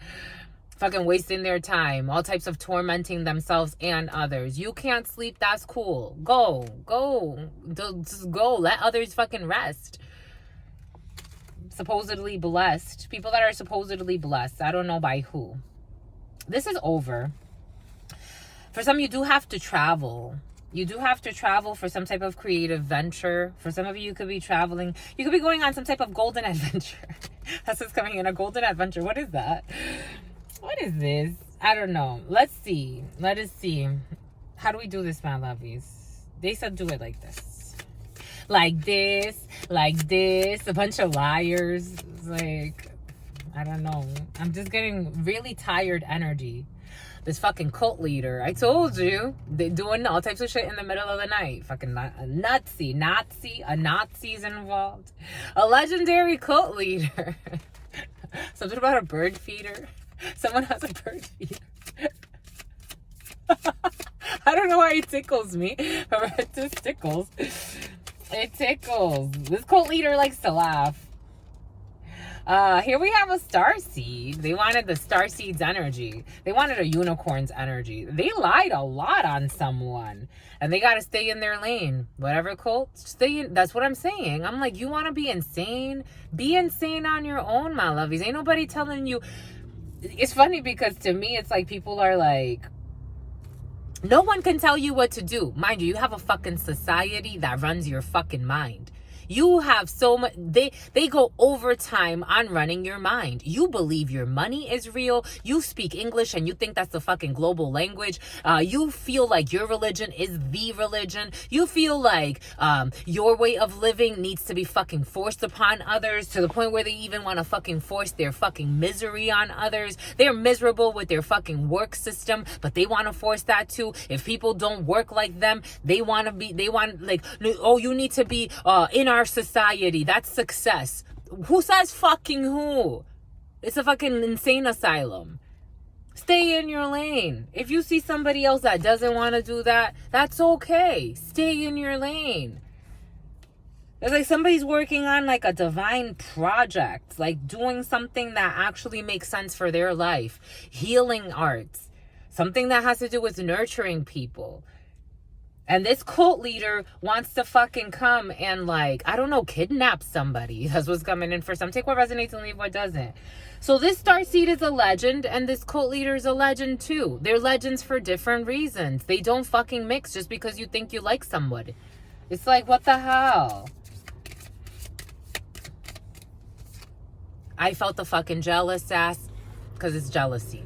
Fucking wasting their time. All types of tormenting themselves and others. You can't sleep, that's cool. Go. Just go. Let others fucking rest. Supposedly blessed. People that are supposedly blessed. I don't know by who. This is over. For some, you do have to travel. You do have to travel for some type of creative venture. For some of you could be traveling. You could be going on some type of golden adventure. That's what's coming in, a golden adventure. What is that? What is this? I don't know. Let's see. Let us see. How do we do this, my lovies? They said do it like this. Like this. Like this. A bunch of liars. It's like... I don't know. I'm just getting really tired energy. This fucking cult leader. I told you. They're doing all types of shit in the middle of the night. Fucking a Nazi's involved. A legendary cult leader. Something about a bird feeder. Someone has a bird feeder. I don't know why it tickles me. But it just tickles. It tickles. This cult leader likes to laugh. Here we have a starseed. They wanted the starseed's energy. They wanted a unicorn's energy. They lied a lot on someone. And they got to stay in their lane. Whatever cult, stay in. That's what I'm saying. I'm like, you want to be insane? Be insane on your own, my lovies. Ain't nobody telling you. It's funny because to me, it's like people are like, no one can tell you what to do. Mind you, you have a fucking society that runs your fucking mind. You have so much, they go overtime on running your mind. You believe your money is real. You speak English and you think that's the fucking global language. You feel like your religion is the religion. You feel like your way of living needs to be fucking forced upon others to the point where they even want to fucking force their fucking misery on others. They're miserable with their fucking work system, but they want to force that too. If people don't work like them, they want like, oh, you need to be in our society. That's success. Who says fucking who? It's a fucking insane asylum. Stay in your lane. If you see somebody else that doesn't want to do that, that's okay. Stay in your lane. It's like somebody's working on like a divine project, like doing something that actually makes sense for their life. Healing arts. Something that has to do with nurturing people. And this cult leader wants to fucking come and like, I don't know, kidnap somebody. That's what's coming in for some. Take what resonates and leave what doesn't. So this starseed is a legend and this cult leader is a legend too. They're legends for different reasons. They don't fucking mix just because you think you like somebody. It's like, what the hell? I felt the fucking jealous ass because it's jealousy.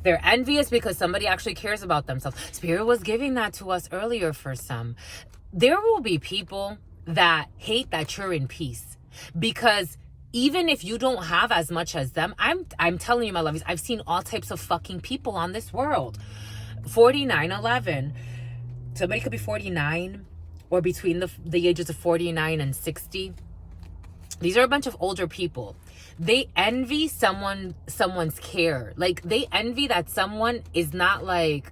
They're envious because somebody actually cares about themselves. Spirit was giving that to us earlier for some. There will be people that hate that you're in peace. Because even if you don't have as much as them, I'm telling you, my lovies, I've seen all types of fucking people on this world. 4911. Somebody could be 49 or between the ages of 49 and 60. These are a bunch of older people. They envy someone's care. Like, they envy that someone is not like,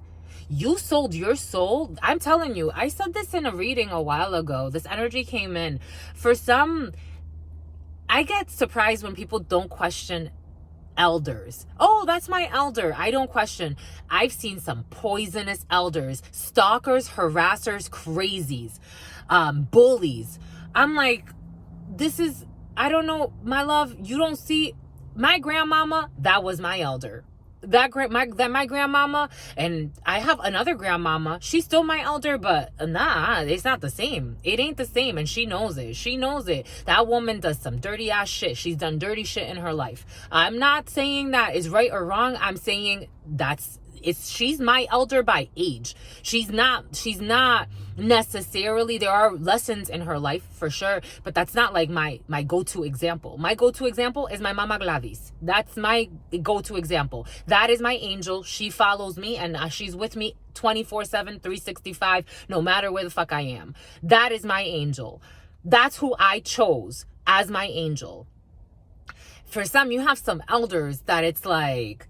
You sold your soul. I'm telling you, I said this in a reading a while ago. This energy came in. For some, I get surprised when people don't question elders. Oh, that's my elder. I don't question. I've seen some poisonous elders, stalkers, harassers, crazies, bullies. I'm like, this is, I don't know, my love, you don't see my grandmama, that was my elder. My grandmama, and I have another grandmama, she's still my elder, but nah, it's not the same. It ain't the same, and she knows it. She knows it. That woman does some dirty ass shit. She's done dirty shit in her life. I'm not saying that is right or wrong. I'm saying she's my elder by age. She's not necessarily, there are lessons in her life for sure, but that's not like my go-to example. My go-to example is my mama Gladys. That's my go-to example. That is my angel. She follows me, and she's with me 24/7, 365, no matter where the fuck I am. That is my angel. That's who I chose as my angel. For some, you have some elders that it's like,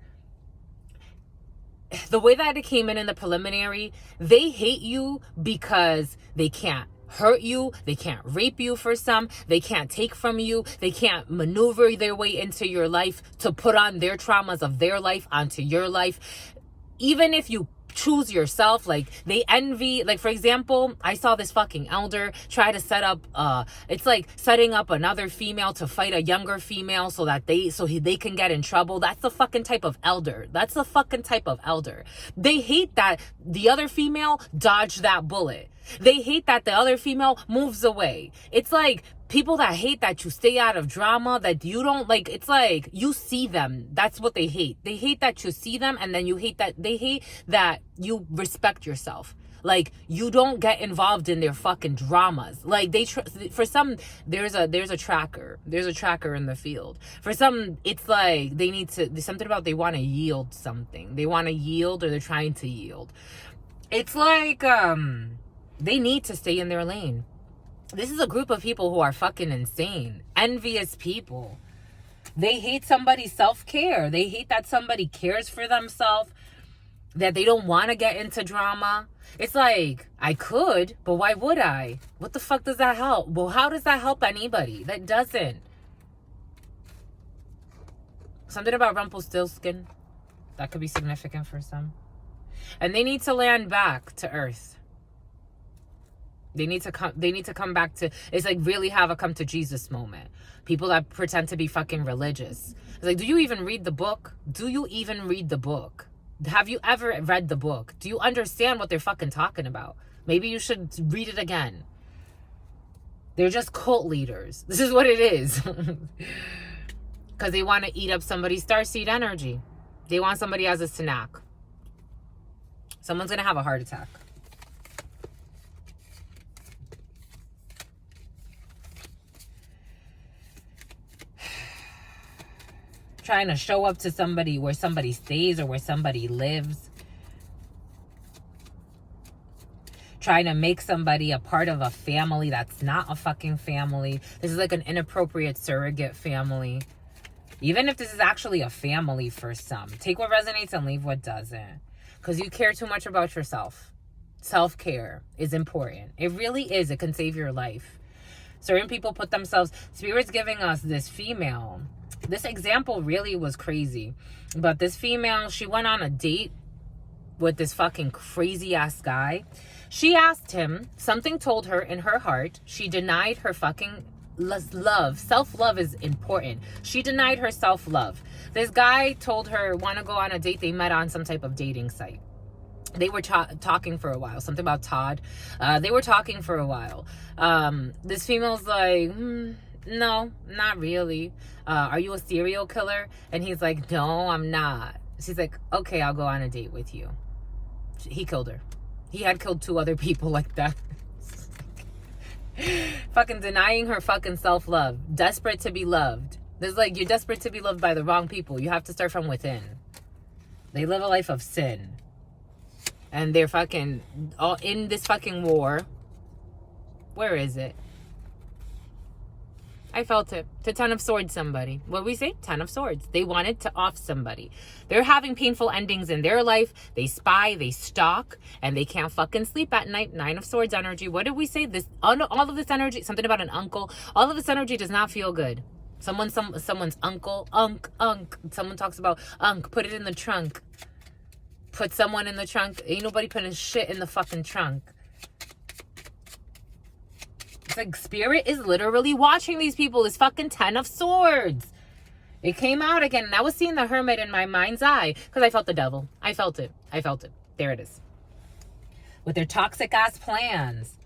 the way that it came in the preliminary, they hate you because they can't hurt you, they can't rape you. For some, they can't take from you, they can't maneuver their way into your life to put on their traumas of their life onto your life. Even if you choose yourself, like they envy, like for example, I saw this fucking elder try to set up it's like setting up another female to fight a younger female so that they can get in trouble. That's the fucking type of elder. That's the fucking type of elder. They hate that the other female dodged that bullet. They hate that the other female moves away. It's like people that hate that you stay out of drama, that you don't like, it's like you see them. That's what they hate. They hate that you see them, and then they hate that you respect yourself. Like you don't get involved in their fucking dramas. Like for some, there's a tracker. There's a tracker in the field. For some, it's like there's something about they want to yield something. They want to yield, or they're trying to yield. It's like they need to stay in their lane. This is a group of people who are fucking insane. Envious people. They hate somebody's self-care. They hate that somebody cares for themselves, that they don't want to get into drama. It's like, I could, but why would I? What the fuck does that help? Well, how does that help anybody? That doesn't. Something about Rumpelstiltskin. That could be significant for some. And they need to land back to earth. They need to come back to, it's like really have a come to Jesus moment. People that pretend to be fucking religious. It's like, do you even read the book? Do you even read the book? Have you ever read the book? Do you understand what they're fucking talking about? Maybe you should read it again. They're just cult leaders. This is what it is. Because they want to eat up somebody's starseed energy. They want somebody as a snack. Someone's going to have a heart attack. Trying to show up to somebody where somebody stays or where somebody lives. Trying to make somebody a part of a family that's not a fucking family. This is like an inappropriate surrogate family. Even if this is actually a family for some. Take what resonates and leave what doesn't. Because you care too much about yourself. Self-care is important. It really is. It can save your life. Certain people put themselves... Spirit's giving us this female... This example really was crazy. But this female, she went on a date with this fucking crazy ass guy. She asked him, something told her in her heart, she denied her fucking love. Self-love is important. She denied her self-love. This guy told her, want to go on a date. They met on some type of dating site. They were talking for a while. Something about Todd. They were talking for a while. This female's like... No, not really. Are you a serial killer? And he's like, no, I'm not. She's like, okay, I'll go on a date with you. He killed her. He had killed 2 other people like that. Fucking denying her fucking self-love. Desperate to be loved. There's like, you're desperate to be loved by the wrong people. You have to start from within. They live a life of sin. And they're fucking all in this fucking war. Where is it? I felt it. To Ten of Swords somebody. What we say? Ten of Swords. They wanted to off somebody. They're having painful endings in their life. They spy, they stalk, and they can't fucking sleep at night. Nine of Swords energy. What did we say? This all of this energy, something about an uncle. All of this energy does not feel good. Someone's uncle, unk. Someone talks about unk, put it in the trunk. Put someone in the trunk. Ain't nobody putting shit in the fucking trunk. It's like spirit is literally watching these people. This fucking Ten of Swords. It came out again. And I was seeing the Hermit in my mind's eye because I felt the devil. I felt it. There it is. With their toxic ass plans.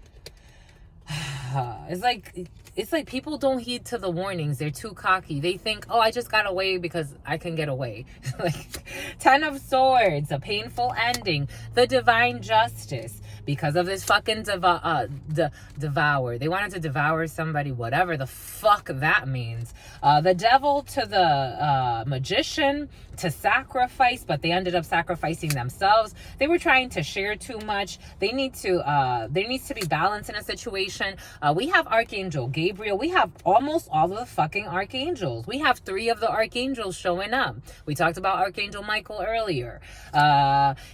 It's like people don't heed to the warnings. They're too cocky. They think, oh, I just got away because I can get away. Like Ten of Swords, a painful ending, the divine justice. Because of this fucking devour. They wanted to devour somebody, whatever the fuck that means. The devil to the magician to sacrifice, but they ended up sacrificing themselves. They were trying to share too much. There needs to be balance in a situation. We have Archangel Gabriel. We have almost all of the fucking archangels. We have 3 of the archangels showing up. We talked about Archangel Michael earlier.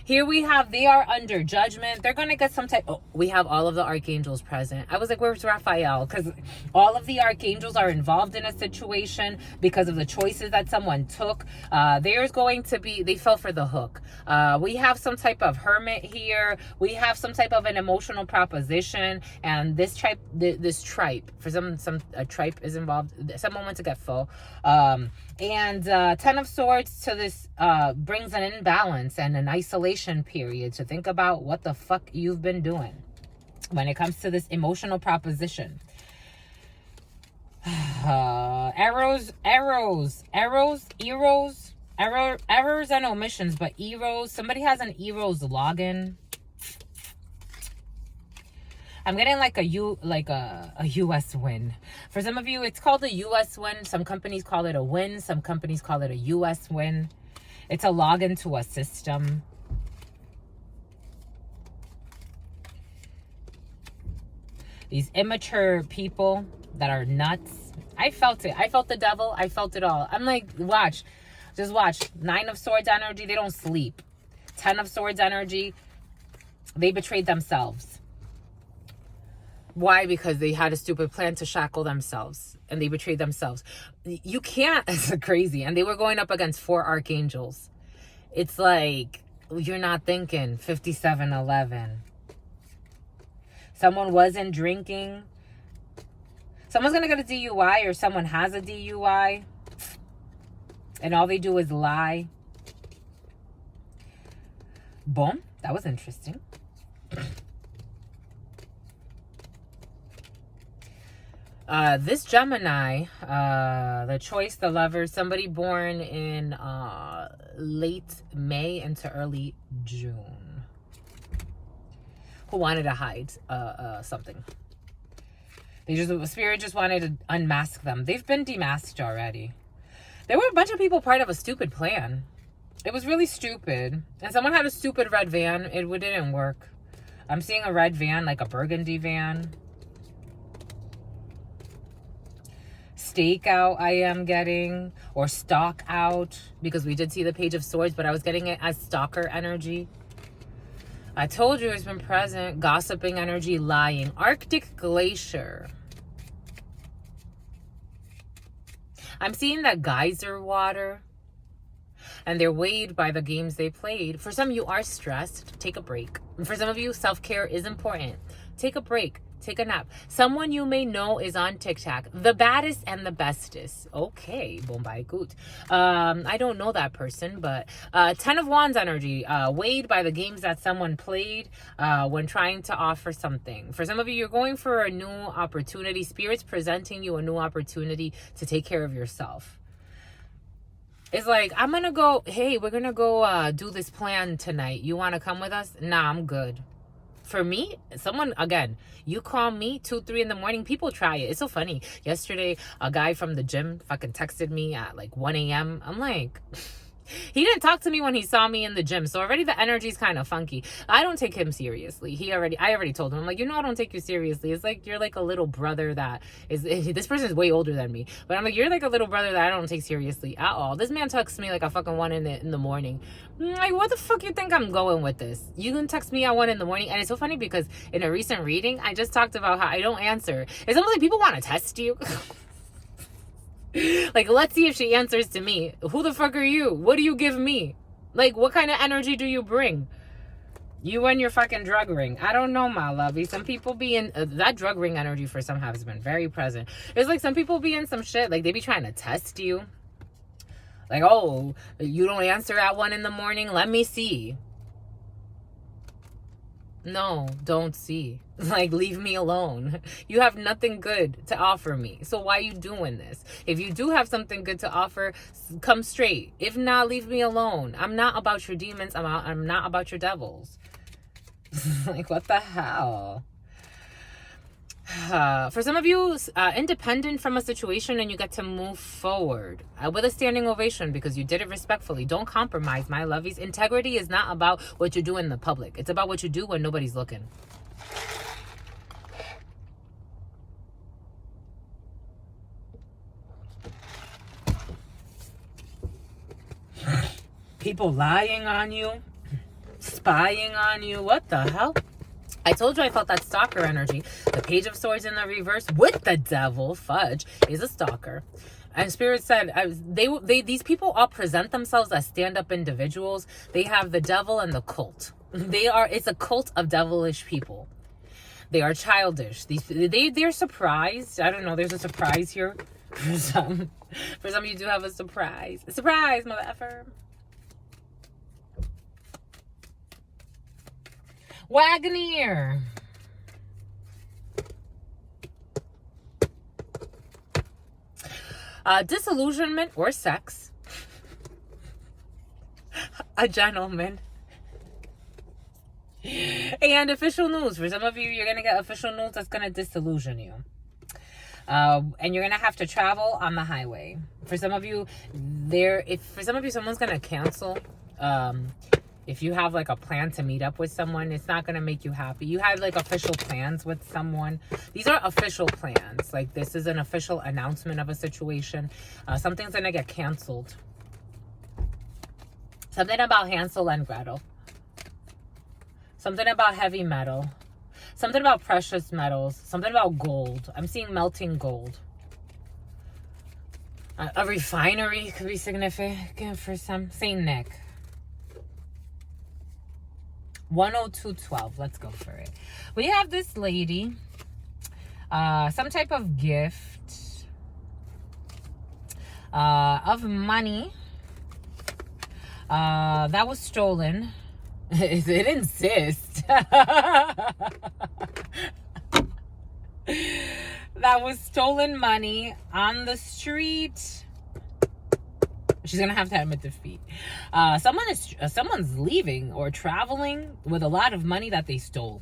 Here we have, they are under judgment. They're gonna get some type. Oh, we have all of the archangels present. I was like, where's Raphael? Because all of the archangels are involved in a situation because of the choices that someone took. There's going to be, they fell for the hook. We have some type of hermit here. We have some type of an emotional proposition, and this tripe, for some a tripe is involved. Someone went to get full. And Ten of Swords to this brings an imbalance and an isolation period to think about what the fuck you've been doing when it comes to this emotional proposition. Errors and omissions, but Eros. Somebody has an Eros login. I'm getting like a US win. For some of you, it's called a US win. Some companies call it a win. Some companies call it a US win. It's a login to a system. These immature people that are nuts. I felt it. I felt the devil. I felt it all. I'm like, watch. Just watch. 9 of Swords energy, they don't sleep. 10 of Swords energy, they betrayed themselves. Why? Because they had a stupid plan to shackle themselves. And they betrayed themselves. You can't. It's crazy. And they were going up against 4 archangels. It's like, you're not thinking 5711. Someone wasn't drinking. Someone's going to get a DUI, or someone has a DUI. And all they do is lie. Boom. That was interesting. This Gemini, the choice, the lover, somebody born in late May into early June, who wanted to hide something. Spirit just wanted to unmask them. They've been demasked already. There were a bunch of people part of a stupid plan. It was really stupid. And someone had a stupid red van. It didn't work. I'm seeing a red van, like a burgundy van. Stake out I am getting, or stalk out, because we did see the Page of Swords, but I was getting it as stalker energy. I told you it's been present. Gossiping energy, lying. Arctic glacier. I'm seeing that geyser water, and they're weighed by the games they played. For some of you are stressed, take a break. And for some of you, self-care is important. Take a break. Take a nap. Someone you may know is on TikTok. The baddest and the bestest. Okay, Bombay good. I don't know that person, but 10 of Wands energy, weighed by the games that someone played when trying to offer something. For some of you, you're going for a new opportunity. Spirit's presenting you a new opportunity to take care of yourself. It's like, I'm going to go, hey, we're going to go do this plan tonight. You want to come with us? Nah, I'm good. For me, someone, again, you call me 2, 3 in the morning, people try it. It's so funny. Yesterday, a guy from the gym fucking texted me at like 1 a.m. I'm like, He didn't talk to me when he saw me in the gym. So already the energy's kind of funky. I don't take him seriously. I already told him, I'm like, I don't take you seriously. It's like, you're like a little brother that is, this person is way older than me. But I'm like, you're like a little brother that I don't take seriously at all. This man texts me like a fucking 1 in the morning. I'm like, what the fuck you think I'm going with this? You can text me at 1 in the morning. And it's so funny because in a recent reading, I just talked about how I don't answer. It's almost like people want to test you. Like, let's see if she answers to me. Who the fuck are you? What do you give me? Like, what kind of energy do you bring? You and your fucking drug ring. I don't know, my lovey. Some people be in... that drug ring energy for some has been very present. It's like some people be in some shit. Like, they be trying to test you. Like, oh, you don't answer at 1 in the morning? Let me see. No, don't see. Like, leave me alone. You have nothing good to offer me. So why are you doing this? If you do have something good to offer, come straight. If not, leave me alone. I'm not about your demons. I'm not about your devils. Like, what the hell? For some of you, independent from a situation, and you get to move forward with a standing ovation because you did it respectfully. Don't compromise, my lovies. Integrity is not about what you do in the public. It's about what you do when nobody's looking. People lying on you, spying on you. What the hell? I told you I felt that stalker energy. The Page of Swords in the reverse with the devil, fudge, is a stalker. And Spirit said, these people all present themselves as stand-up individuals. They have the devil and the cult. It's a cult of devilish people. They are childish. They're surprised. I don't know. There's a surprise here for some. For some, you do have a surprise. A surprise, mother effer. Wagoneer. Disillusionment or sex. A gentleman. And official news. For some of you, you're going to get official news that's going to disillusion you. And you're going to have to travel on the highway. For some of you, someone's going to cancel. If you have like a plan to meet up with someone, it's not going to make you happy. You had like official plans with someone. These are official plans. Like, this is an official announcement of a situation. Something's going to get canceled. Something about Hansel and Gretel. Something about heavy metal. Something about precious metals. Something about gold. I'm seeing melting gold. A refinery could be significant for some. Saint Nick. 10212. Let's go for it. We have this lady. Some type of gift. Of money. That was stolen. It insists. That was stolen money on the street. She's gonna have to admit defeat. Someone's leaving or traveling with a lot of money that they stole.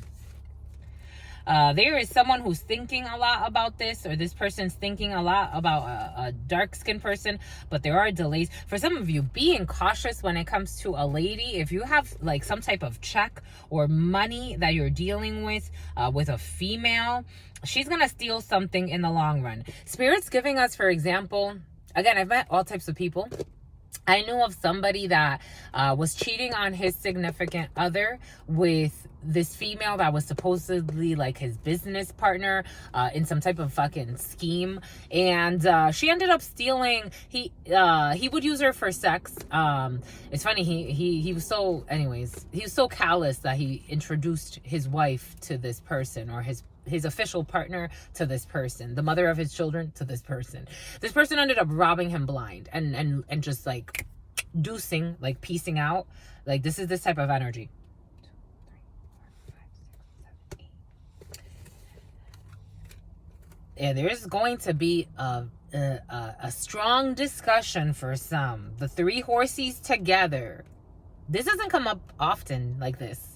There is someone who's thinking a lot about this, or this person's thinking a lot about a dark-skinned person, but there are delays. For some of you, being cautious when it comes to a lady. If you have like some type of check or money that you're dealing with a female, she's gonna steal something in the long run. Spirit's giving us, for example, again, I've met all types of people. I knew of somebody that was cheating on his significant other with this female that was supposedly like his business partner in some type of fucking scheme. And she ended up stealing. He would use her for sex. It's funny. He was so, anyways, he was so callous that he introduced his wife to this person, or his official partner to this person, the mother of his children to this person. This person ended up robbing him blind and just like deucing, like piecing out. Like, this is this type of energy. 2, 3, 4, 5, 6, 7, 8. Yeah, there's going to be a strong discussion for some. The 3 horsies together. This doesn't come up often like this.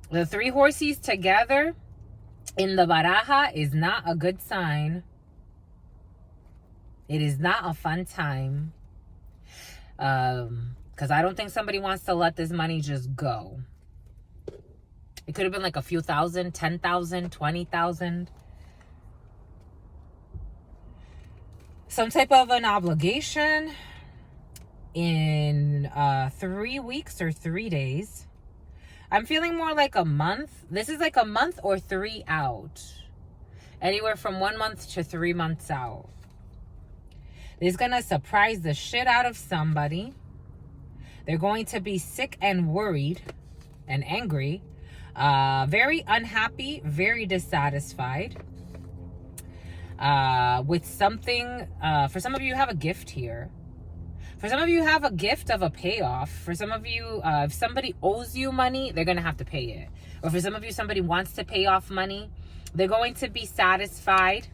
The 3 horsies together in the baraja is not a good sign. It is not a fun time. Because I don't think somebody wants to let this money just go. It could have been like a few thousand, 10,000, 20,000. Some type of an obligation in 3 weeks or 3 days. I'm feeling more like a month. This is like a month or 3 out. Anywhere from 1 month to 3 months out. It's going to surprise the shit out of somebody. They're going to be sick and worried and angry. Very unhappy, very dissatisfied. With something. For some of you, have a gift here. For some of you, have a gift of a payoff. For some of you, if somebody owes you money, they're going to have to pay it. Or for some of you, somebody wants to pay off money. They're going to be satisfied.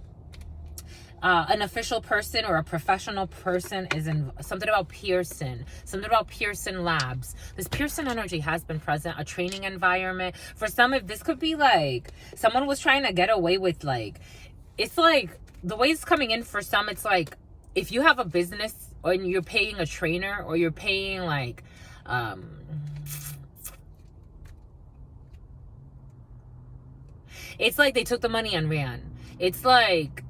An official person or a professional person is in something about Pearson. Something about Pearson Labs. This Pearson energy has been present. A training environment. For some of this could be like someone was trying to get away with like, it's like the way it's coming in for some, it's like if you have a business or you're paying a trainer or you're paying like it's like they took the money and ran. It's like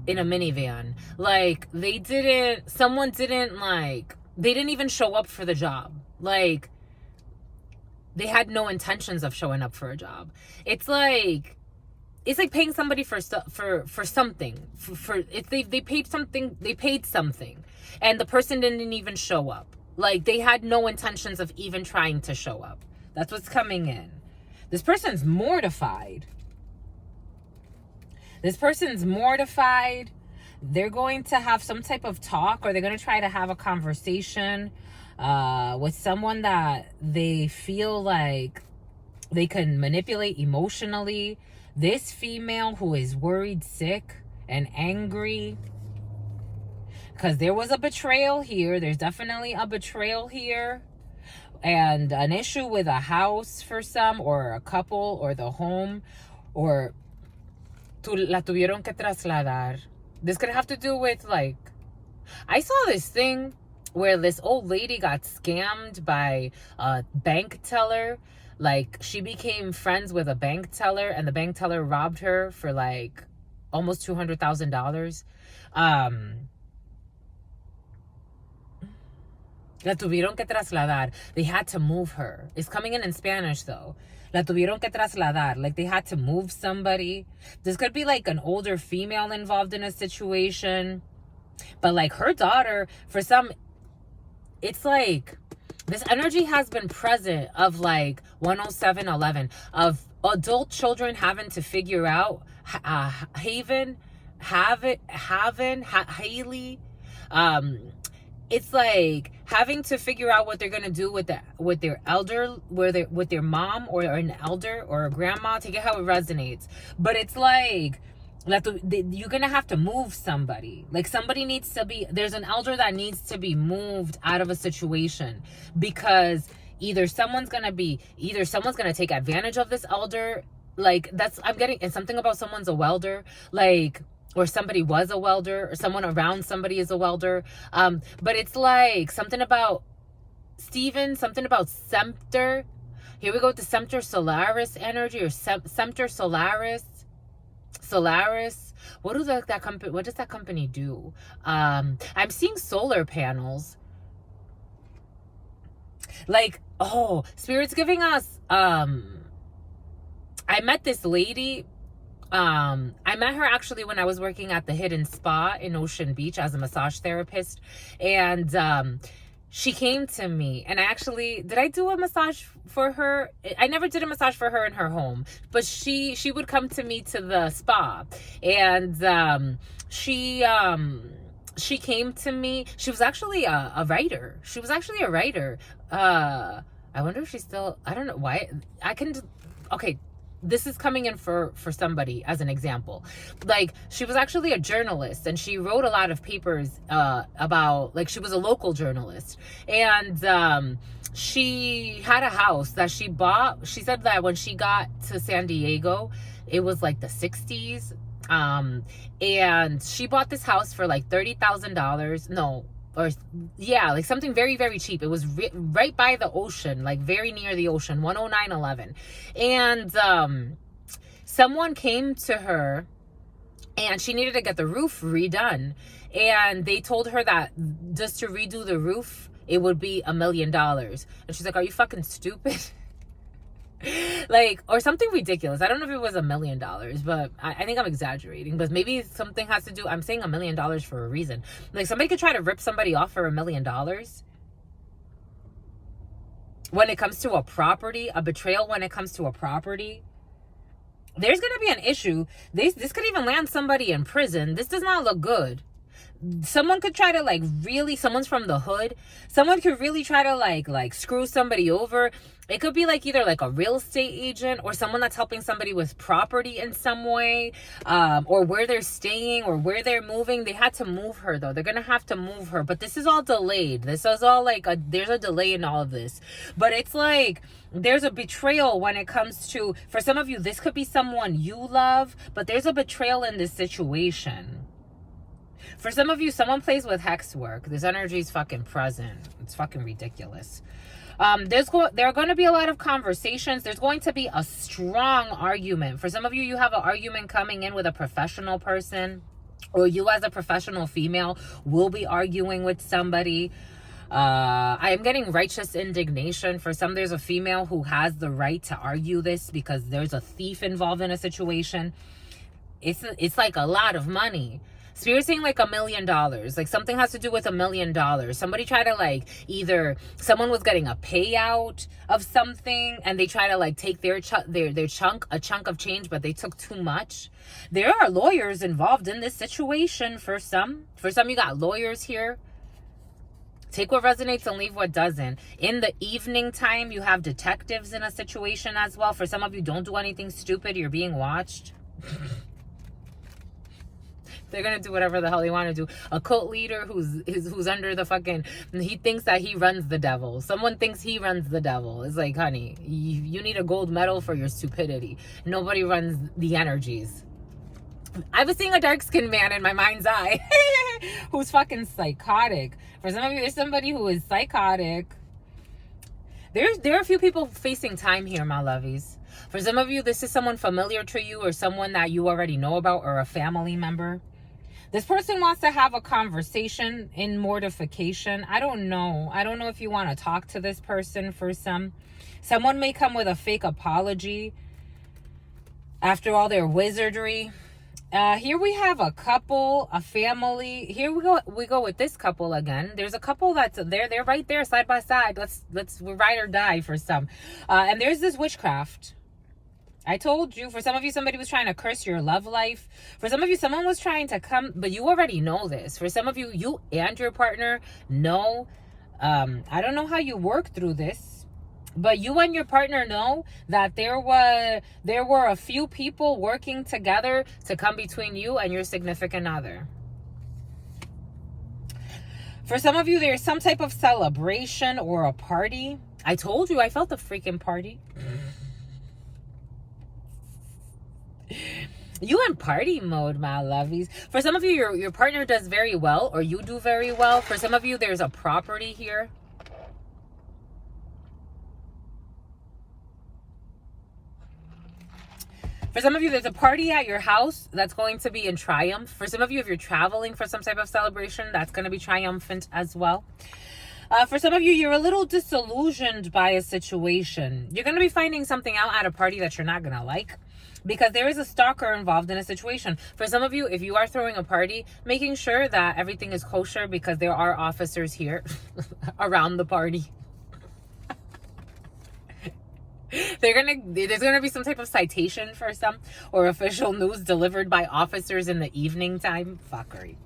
in a minivan. Like they didn't even show up for the job. Like they had no intentions of showing up for a job. It's like paying somebody for something. They paid something, and the person didn't even show up. Like they had no intentions of even trying to show up. That's what's coming in. This person's mortified. They're going to have some type of talk, or they're going to try to have a conversation with someone that they feel like they can manipulate emotionally. This female who is worried, sick, and angry, because there was a betrayal here. There's definitely a betrayal here. And an issue with a house for some, or a couple, or the home, or la tuvieron que trasladar. This could have to do with like, I saw this thing where this old lady got scammed by a bank teller. Like she became friends with a bank teller, and the bank teller robbed her for like almost $200,000. La tuvieron que trasladar. They had to move her. It's coming in Spanish though. La tuvieron que trasladar. Like they had to move somebody. This could be like an older female involved in a situation. But like her daughter, for some, it's like this energy has been present of like 10711 of adult children having to figure out Haley. It's like having to figure out what they're gonna do with their elder, with their mom or an elder or a grandma. To get how it resonates, but it's like you're gonna have to move somebody. Like somebody needs to be. There's an elder that needs to be moved out of a situation, because either someone's gonna take advantage of this elder. Like I'm getting, and something about someone's a welder. Like. Or somebody was a welder, or someone around somebody is a welder. But it's like something about Steven, something about Scepter. Here we go with the Scepter Solaris energy, or Scepter Solaris. What does that company do? I'm seeing solar panels. Like, oh, Spirit's giving us, I met this lady. I met her actually when I was working at the Hidden Spa in Ocean Beach as a massage therapist. And she came to me, and did I do a massage for her? I never did a massage for her in her home, but she would come to me to the spa. And she came to me. She was actually a writer. I wonder if she's still, I don't know why. Okay. This is coming in for somebody as an example. Like, she was actually a journalist, and she wrote a lot of papers about, like, she was a local journalist. And she had a house that she bought. She said that when she got to San Diego, it was like the 60s. And she bought this house for like $30,000. No, or yeah, like something very, very cheap. It was right by the ocean, like very near the ocean, 10911. And someone came to her and she needed to get the roof redone. And they told her that just to redo the roof, it would be $1 million. And she's like, are you fucking stupid? Like, or something ridiculous. I don't know if it was $1 million, but I think I'm exaggerating. But maybe something has to do, I'm saying $1 million for a reason. Like, somebody could try to rip somebody off for $1 million. When it comes to a property, a betrayal when it comes to a property, there's going to be an issue. This could even land somebody in prison. This does not look good. Someone could try to like really, someone's from the hood. Someone could really try to like screw somebody over. It could be like either like a real estate agent or someone that's helping somebody with property in some way, or where they're staying or where they're moving. They had to move her though. They're going to have to move her, but this is all delayed. This is all like there's a delay in all of this, but it's like, there's a betrayal when it comes to, for some of you, this could be someone you love, but there's a betrayal in this situation. For some of you, someone plays with hex work. This energy is fucking present. It's fucking ridiculous. There are going to be a lot of conversations. There's going to be a strong argument. For some of you, you have an argument coming in with a professional person, or you as a professional female will be arguing with somebody. I am getting righteous indignation. For some, there's a female who has the right to argue this because there's a thief involved in a situation. It's like a lot of money. Spirit saying like $1 million, like something has to do with $1 million. Somebody tried to like, either someone was getting a payout of something and they try to like take a chunk of change, but they took too much. There are lawyers involved in this situation. For some you got lawyers here. Take what resonates and leave what doesn't. In the evening time, you have detectives in a situation as well. For some of you, don't do anything stupid. You're being watched. They're going to do whatever the hell they want to do. A cult leader who's under the fucking, he thinks that he runs the devil. Someone thinks he runs the devil. It's like, honey, you need a gold medal for your stupidity. Nobody runs the energies. I was seeing a dark-skinned man in my mind's eye who's fucking psychotic. For some of you, there's somebody who is psychotic. There are a few people facing time here, my lovies. For some of you, this is someone familiar to you or someone that you already know about or a family member. This person wants to have a conversation in mortification. I don't know. I don't know if you want to talk to this person. For some. Someone may come with a fake apology after all their wizardry. Here we have a couple, a family. Here we go with this couple again. There's a couple that's they're right there side by side. Let's ride or die for some. And there's this witchcraft. I told you, for some of you, somebody was trying to curse your love life. For some of you, someone was trying to come, but you already know this. For some of you, you and your partner know. I don't know how you work through this, but you and your partner know that there were a few people working together to come between you and your significant other. For some of you, there's some type of celebration or a party. I told you, I felt a freaking party. You in party mode, my lovies. For some of you, your partner does very well, or you do very well. For some of you, there's a property here. For some of you, there's a party at your house that's going to be in triumph. For some of you, if you're traveling for some type of celebration, that's going to be triumphant as well. For some of you, you're a little disillusioned by a situation. You're going to be finding something out at a party that you're not going to like, because there is a stalker involved in a situation. For some of you, if you are throwing a party, making sure that everything is kosher, because there are officers here around the party. There's gonna be some type of citation for some, or official news delivered by officers in the evening time. Fuckery.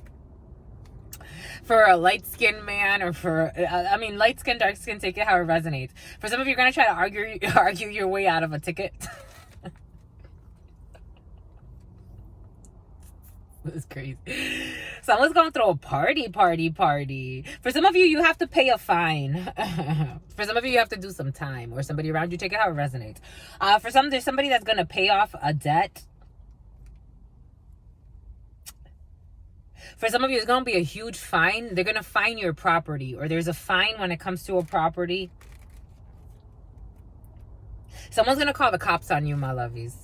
For a light-skinned man, or for light-skinned, dark-skinned, take it how it resonates. For some of you, you're gonna try to argue your way out of a ticket. This is crazy. Someone's going to throw a party. For some of you, you have to pay a fine. For some of you, you have to do some time, or somebody around you, take it how it resonates. For some, there's somebody that's going to pay off a debt. For some of you, it's going to be a huge fine. They're going to fine your property, or there's a fine when it comes to a property. Someone's going to call the cops on you, my lovies.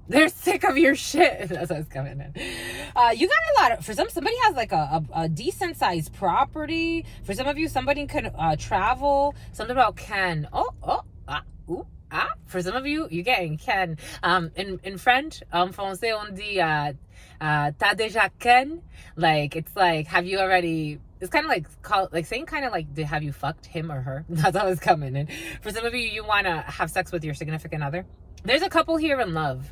They're sick of your shit. That's what's coming in. You got a lot of, for somebody has like a decent sized property. For some of you, somebody can travel. Something about can. For some of you, you're getting can. In French, français, on dit, t'as déjà ken. Like, it's like, have you already, it's kind of like saying kind of like, have you fucked him or her? That's how it's coming in. For some of you, you want to have sex with your significant other. There's a couple here in love.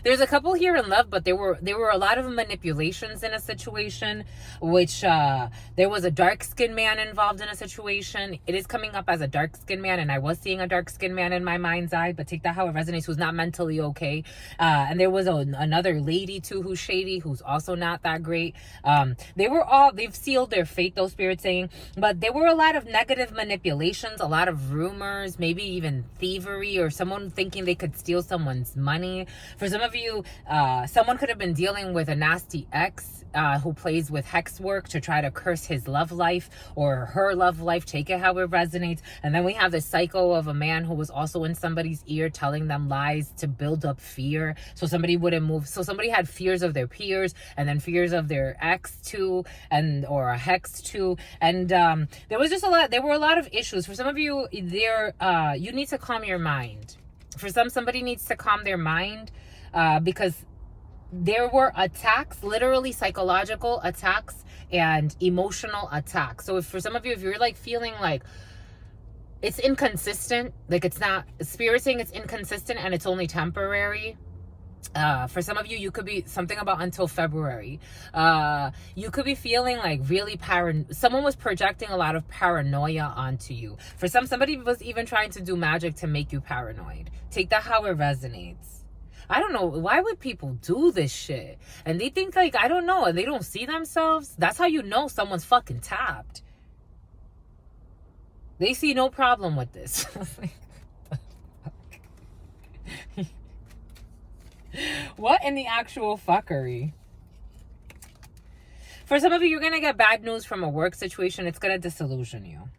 There's a couple here in love, but there were a lot of manipulations in a situation, which there was a dark-skinned man involved in a situation. It is coming up as a dark-skinned man, and I was seeing a dark-skinned man in my mind's eye, but take that how it resonates, who's not mentally okay. And there was another lady, too, who's shady, who's also not that great. They've sealed their fate, those spirits saying, but there were a lot of negative manipulations, a lot of rumors, maybe even thievery, or someone thinking they could steal someone's money. For some of you, someone could have been dealing with a nasty ex who plays with hex work to try to curse his love life or her love life. Take it how it resonates. And then we have the psycho of a man who was also in somebody's ear telling them lies to build up fear, so somebody wouldn't move. So somebody had fears of their peers, and then fears of their ex too, or a hex too. And there was just there were a lot of issues. For some of you, you need to calm your mind. For somebody needs to calm their mind. Because there were attacks, literally psychological attacks and emotional attacks. So for some of you, if you're like feeling like it's inconsistent, like it's not, spirit saying it's inconsistent and it's only temporary. For some of you, you could be something about until February. You could be feeling like really someone was projecting a lot of paranoia onto you. For somebody was even trying to do magic to make you paranoid. Take that how it resonates. I don't know. Why would people do this shit? And they think like, I don't know, and they don't see themselves. That's how you know someone's fucking tapped. They see no problem with this. What in the actual fuckery? For some of you, you're going to get bad news from a work situation. It's going to disillusion you.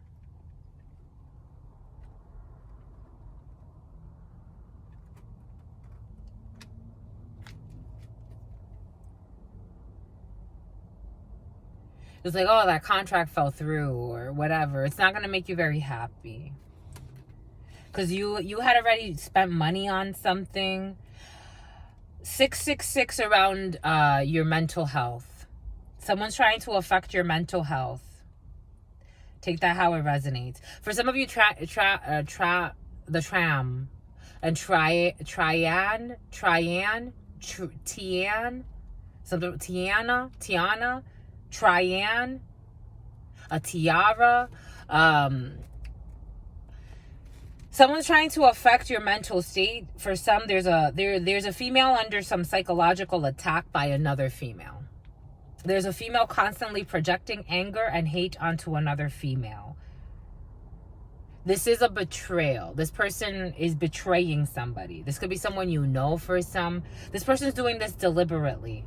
It's like, oh, that contract fell through or whatever. It's not going to make you very happy. Because you had already spent money on something. 666 around your mental health. Someone's trying to affect your mental health. Take that how it resonates. For some of you, the tram and Tiana, something, Tiana, Trian, a tiara. Someone's trying to affect your mental state. For some, there's a female under some psychological attack by another female. There's a female constantly projecting anger and hate onto another female. This is a betrayal. This person is betraying somebody. This could be someone you know for some. This person's doing this deliberately.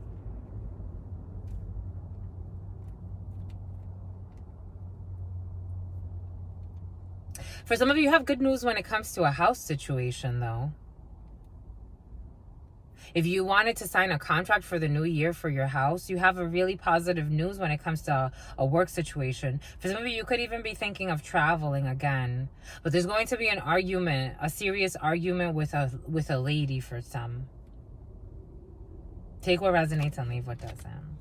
For some of you, have good news when it comes to a house situation, though. If you wanted to sign a contract for the new year for your house, you have a really positive news when it comes to a work situation. For some of you, you could even be thinking of traveling again. But there's going to be an argument, a serious argument with a lady for some. Take what resonates and leave what doesn't.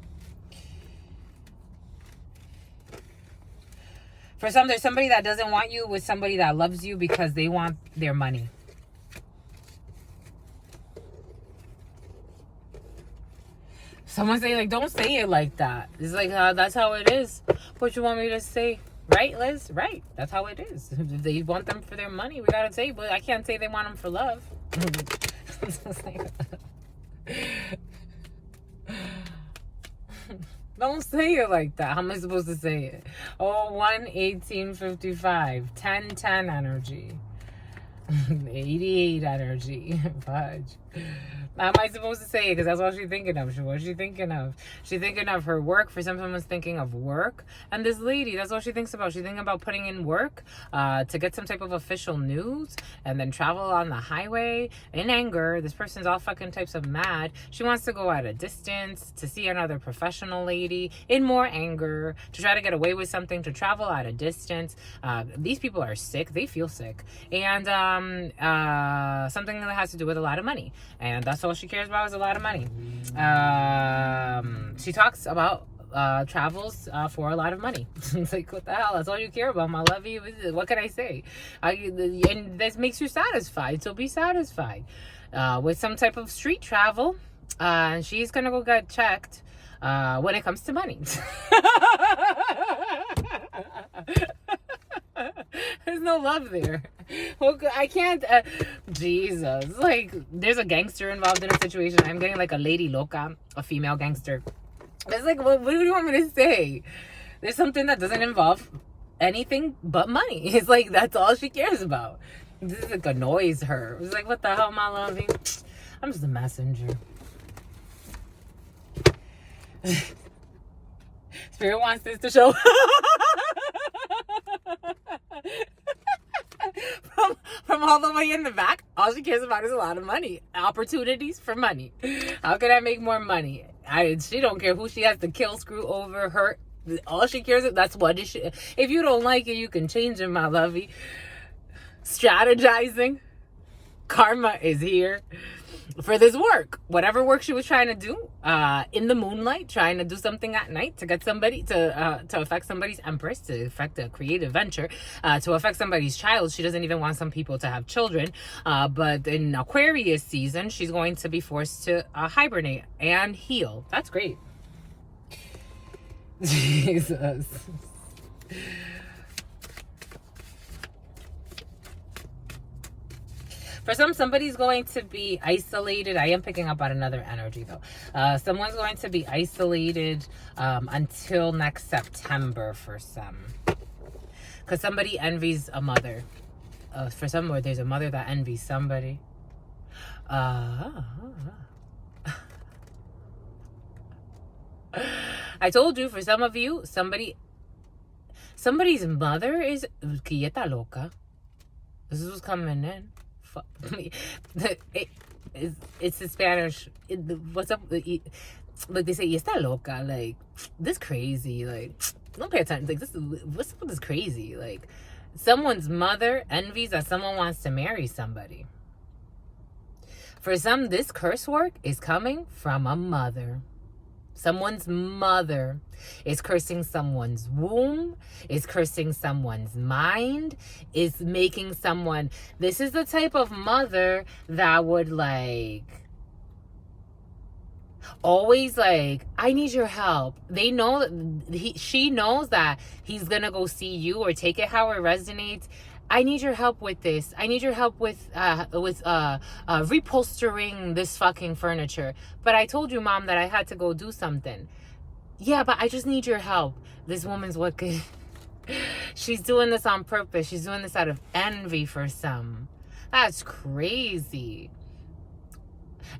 For some, there's somebody that doesn't want you with somebody that loves you because they want their money. Someone's saying, like, don't say it like that. It's like, that's how it is. What you want me to say? Right, Liz? Right. That's how it is. If they want them for their money, we gotta say, but I can't say they want them for love. Don't say it like that. How am I supposed to say it? Oh, 1-18-55. 10-10 energy. 88 energy. Fudge. How am I supposed to say it? Because that's all she's thinking of. What's she thinking of? She's thinking of her work. For someone's thinking of work. And this lady, that's all she thinks about. She's thinking about putting in work to get some type of official news and then travel on the highway in anger. This person's all fucking types of mad. She wants to go at a distance to see another professional lady in more anger, to try to get away with something, to travel at a distance. These people are sick. They feel sick. And something that has to do with a lot of money. And that's all she cares about is a lot of money. She talks about travels for a lot of money. It's like, what the hell? That's all you care about, my lovey. What can I say? And this makes you satisfied, so be satisfied. With some type of street travel, she's gonna go get checked when it comes to money. There's no love there. I can't. Jesus. Like, there's a gangster involved in a situation. I'm getting like a lady loca, a female gangster. It's like, what do you want me to say? There's something that doesn't involve anything but money. It's like, that's all she cares about. This like annoys her. It's like, what the hell, my lovey? I'm just a messenger. Spirit wants this to show. From all the way in the back, all she cares about is a lot of money. Opportunities for money. How can I make more money? She don't care who she has to kill, screw over, hurt. All she cares is that's what it should. If you don't like it, you can change it, my lovey. Strategizing. Karma is here for this work. Whatever work she was trying to do in the moonlight, trying to do something at night to get somebody to affect somebody's empress, to affect a creative venture, to affect somebody's child. She doesn't even want some people to have children, but in Aquarius season she's going to be forced to hibernate and heal. That's great. Jesus. For somebody's going to be isolated. I am picking up on another energy, though. Someone's going to be isolated until next September for some. Because somebody envies a mother. For some, or there's a mother that envies somebody. I told you, for some of you, somebody's mother is quieta loca. This is what's coming in. It's the Spanish. What's up? Like they say, está loca. Like, this crazy. Like, don't pay attention. Like, what's up with this crazy? Like, someone's mother envies that someone wants to marry somebody. For some, this curse work is coming from a mother. Someone's mother is cursing someone's womb, is cursing someone's mind, is making someone... This is the type of mother that would, like, always, like, I need your help. They know that she knows that he's gonna go see you or take it how it resonates. I need your help with this. I need your help with repolstering this fucking furniture. But I told you, Mom, that I had to go do something. Yeah, but I just need your help. This woman's wicked. She's doing this on purpose. She's doing this out of envy for some. That's crazy.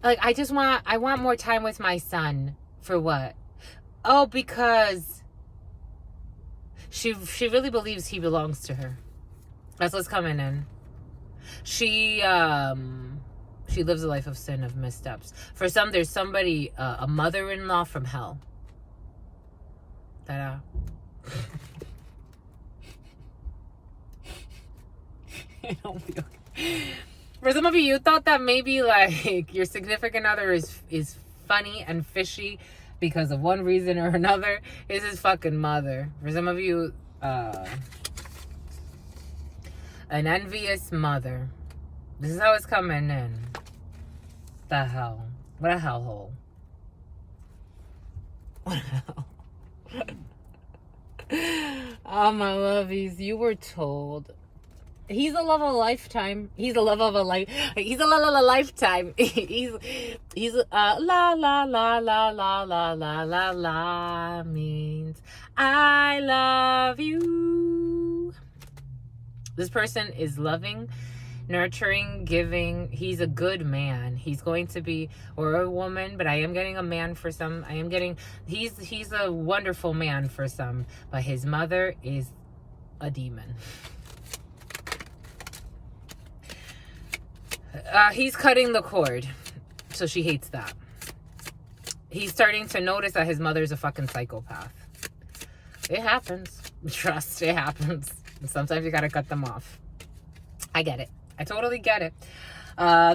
Like, I want more time with my son. For what? Oh, because she really believes he belongs to her. That's what's coming in. She lives a life of sin, of missteps. For some, there's somebody, a mother-in-law from hell. Ta-da. I don't feel... For some of you, you thought that maybe, like, your significant other is funny and fishy because of one reason or another. Is his fucking mother. For some of you, an envious mother. This is how it's coming in. The hell? What a hellhole. What a hell. Oh, my lovies, you were told. He's a love of a lifetime. He's a love of a life. He's a love of a lifetime. He's la la la la la la la la la la means I love you. This person is loving nurturing, giving. He's a good man. He's going to be, or a woman, but I am getting a man for some. I am getting, he's a wonderful man for some, but his mother is a demon. He's cutting the cord, so she hates that. He's starting to notice that his mother's a fucking psychopath. It happens. Trust, it happens. Sometimes you gotta cut them off. I get it. I totally get it.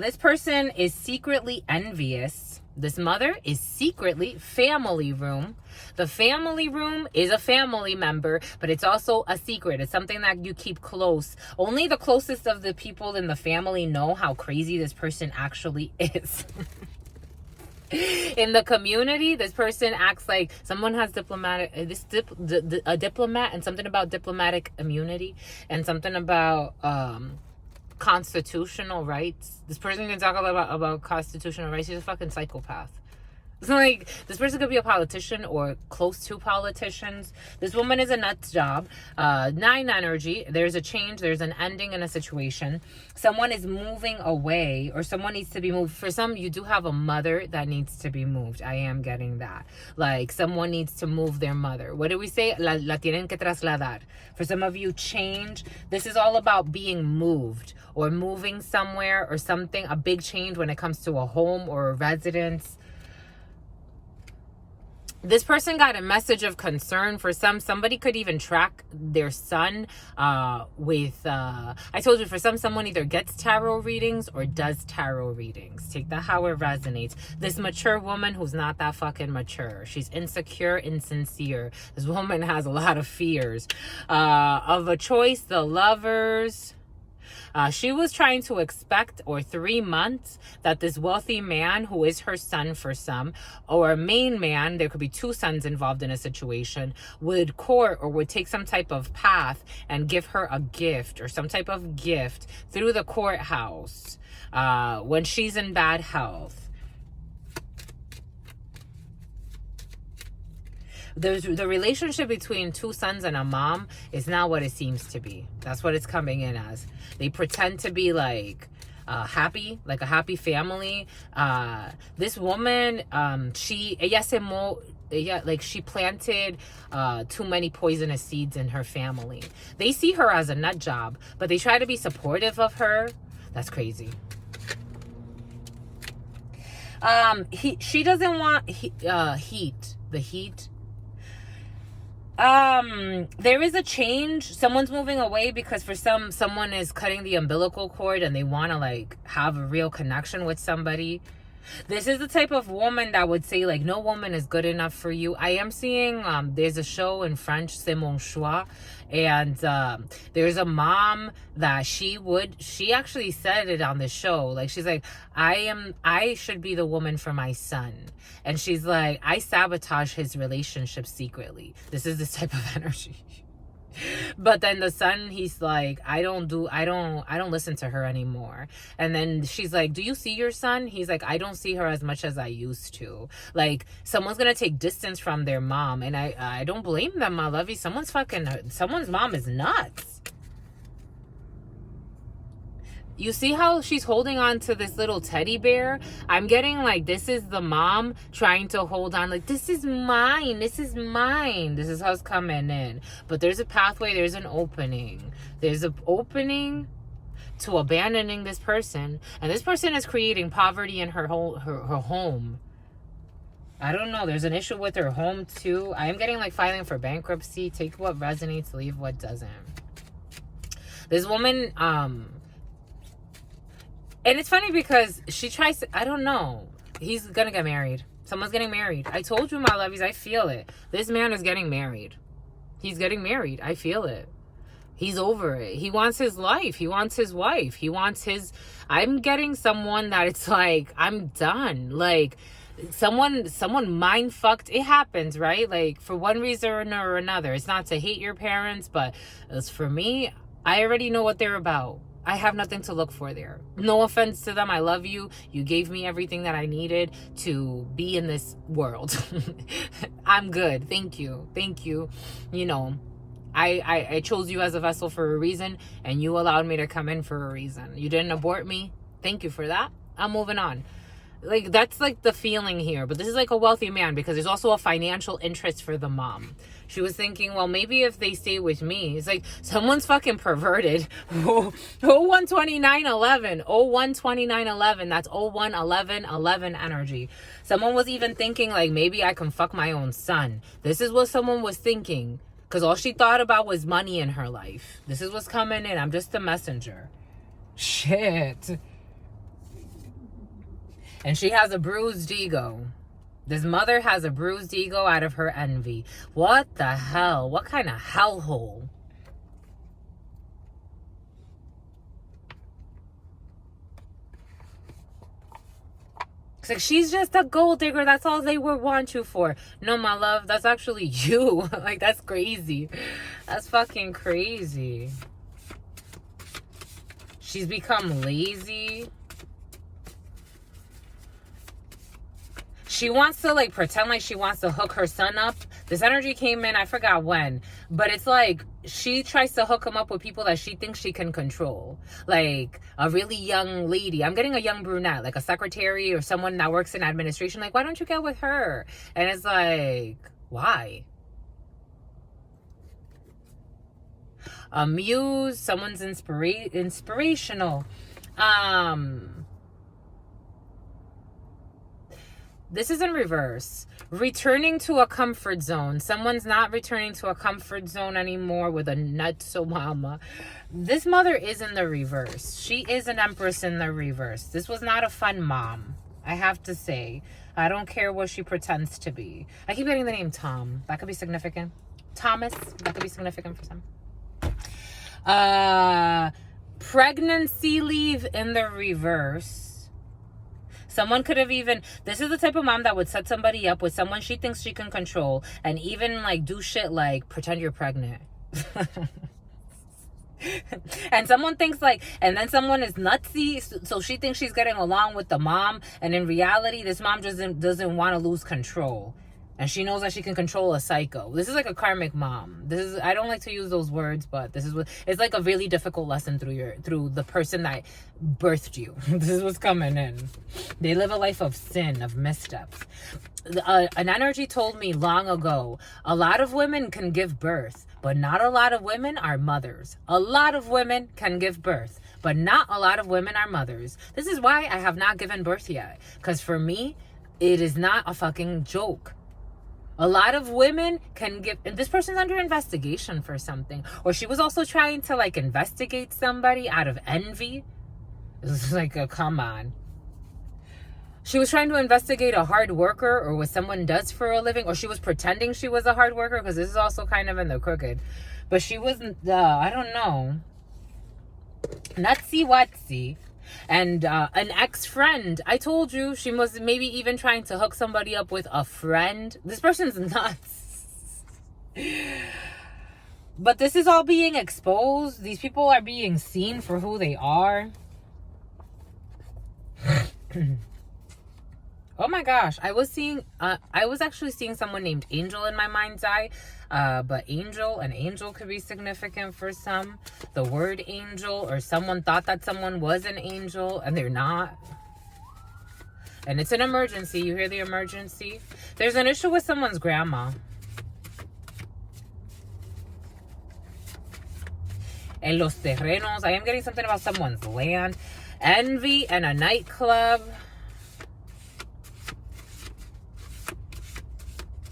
This person is secretly envious. This mother is secretly family room. The family room is a family member, but it's also a secret. It's something that you keep close. Only the closest of the people in the family know how crazy this person actually is. In the community, this person acts like someone has a diplomat, and something about diplomatic immunity, and something about constitutional rights. This person can talk about constitutional rights. He's a fucking psychopath. It's like, this person could be a politician or close to politicians. This woman is a nut job. 9 energy. There's a change. There's an ending in a situation. Someone is moving away, or someone needs to be moved. For some, you do have a mother that needs to be moved. I am getting that. Like, someone needs to move their mother. What do we say? La tienen que trasladar. For some of you, change. This is all about being moved or moving somewhere or something. A big change when it comes to a home or a residence. This person got a message of concern. For somebody could even track their son with, I told you, for someone either gets tarot readings or does tarot readings. Take that how it resonates. This mature woman who's not that fucking mature. She's insecure, insincere. This woman has a lot of fears. Of a choice, the Lovers. She was trying to expect, or 3 months, that this wealthy man, who is her son for some, or a main man, there could be 2 sons involved in a situation, would court or would take some type of path and give her a gift or some type of gift through the courthouse when she's in bad health. The relationship between 2 sons and a mom is not what it seems to be. That's what it's coming in as. They pretend to be like happy, like a happy family. This woman, she planted too many poisonous seeds in her family. They see her as a nut job, but they try to be supportive of her. That's crazy. She doesn't want heat. The heat. There is a change. Someone's moving away because for someone is cutting the umbilical cord and they want to like have a real connection with somebody. This is the type of woman that would say like, no woman is good enough for you. I am seeing, there's a show in French, C'est mon choix. And there's a mom that she actually said it on the show. Like, she's like, I should be the woman for my son. And she's like, I sabotage his relationship secretly. This is this type of energy. But then the son, he's like, I don't listen to her anymore. And then she's like, do you see your son? He's like, I don't see her as much as I used to. Like, someone's gonna take distance from their mom, and I don't blame them, my lovey. Someone's mom is nuts. You see how she's holding on to this little teddy bear? I'm getting like, this is the mom trying to hold on. Like, this is mine. This is mine. This is how it's coming in. But there's a pathway. There's an opening. There's an opening to abandoning this person. And this person is creating poverty in her home. I don't know. There's an issue with her home too. I am getting like filing for bankruptcy. Take what resonates, leave what doesn't. This woman, and it's funny because she tries to, I don't know. He's going to get married. Someone's getting married. I told you, my lovies, I feel it. This man is getting married. He's getting married. I feel it. He's over it. He wants his life. He wants his wife. He wants his, I'm getting someone that it's like, I'm done. Like, someone mind fucked. It happens, right? Like, for one reason or another. It's not to hate your parents, but as for me, I already know what they're about. I have nothing to look for there. No offense to them. I love you. You gave me everything that I needed to be in this world. I'm good. Thank you. Thank you. You know, I chose you as a vessel for a reason, and you allowed me to come in for a reason. You didn't abort me. Thank you for that. I'm moving on. Like, that's like the feeling here. But this is like a wealthy man, because there's also a financial interest for the mom. She was thinking, well, maybe if they stay with me. It's like, someone's fucking perverted. 012911. 012911. That's 011111 energy. Someone was even thinking, like, maybe I can fuck my own son. This is what someone was thinking, because all she thought about was money in her life. This is what's coming in. I'm just the messenger. Shit. And she has a bruised ego. This mother has a bruised ego out of her envy. What the hell? What kind of hellhole? It's like, she's just a gold digger. That's all they would want you for. No, my love, that's actually you. Like, that's crazy. That's fucking crazy. She's become lazy. She wants to, like, pretend like she wants to hook her son up. This energy came in, I forgot when. But it's like, she tries to hook him up with people that she thinks she can control. Like, a really young lady. I'm getting a young brunette, like a secretary or someone that works in administration. Like, why don't you get with her? And it's like, why? A muse, someone's inspirational. This is in reverse. Returning to a comfort zone. Someone's not returning to a comfort zone anymore with a nutso mama. This mother is in the reverse. She is an empress in the reverse. This was not a fun mom, I have to say. I don't care what she pretends to be. I keep getting the name Tom. That could be significant. Thomas. That could be significant for some. Pregnancy leave in the reverse. Someone could have even, this is the type of mom that would set somebody up with someone she thinks she can control, and even like do shit like pretend you're pregnant. And someone thinks like, and then someone is nutsy, so she thinks she's getting along with the mom, and in reality this mom doesn't want to lose control. And she knows that she can control a psycho. This is like a karmic mom. This is, I don't like to use those words, but this is what, it's like a really difficult lesson through the person that birthed you. This is what's coming in. They live a life of sin, of missteps. An energy told me long ago, a lot of women can give birth, but not a lot of women are mothers. A lot of women can give birth, but not a lot of women are mothers. This is why I have not given birth yet. Because for me, it is not a fucking joke. A lot of women can give, and this person's under investigation for something. Or she was also trying to like investigate somebody out of envy. It's like, come on. She was trying to investigate a hard worker or what someone does for a living. Or she was pretending she was a hard worker, because this is also kind of in the crooked. But she wasn't, I don't know. Nutsy-watsy. And an ex-friend, I told you, she was maybe even trying to hook somebody up with a friend. This person's nuts. But this is all being exposed. These people are being seen for who they are. Oh my gosh, I was actually seeing someone named Angel in my mind's eye. But an angel could be significant for some. The word angel, or someone thought that someone was an angel and they're not. And it's an emergency. You hear the emergency? There's an issue with someone's grandma. En los terrenos. I am getting something about someone's land. Envy and a nightclub.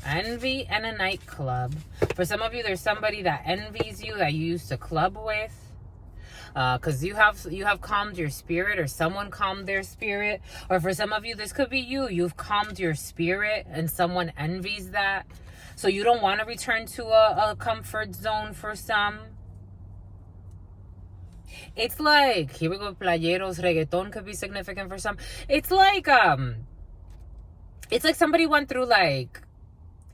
Envy and a nightclub. For some of you, there's somebody that envies you that you used to club with. Because you have calmed your spirit, or someone calmed their spirit. Or for some of you, this could be you. You've calmed your spirit and someone envies that. So you don't want to return to a comfort zone for some. It's like, here we go, playeros, reggaeton could be significant for some. It's like somebody went through like,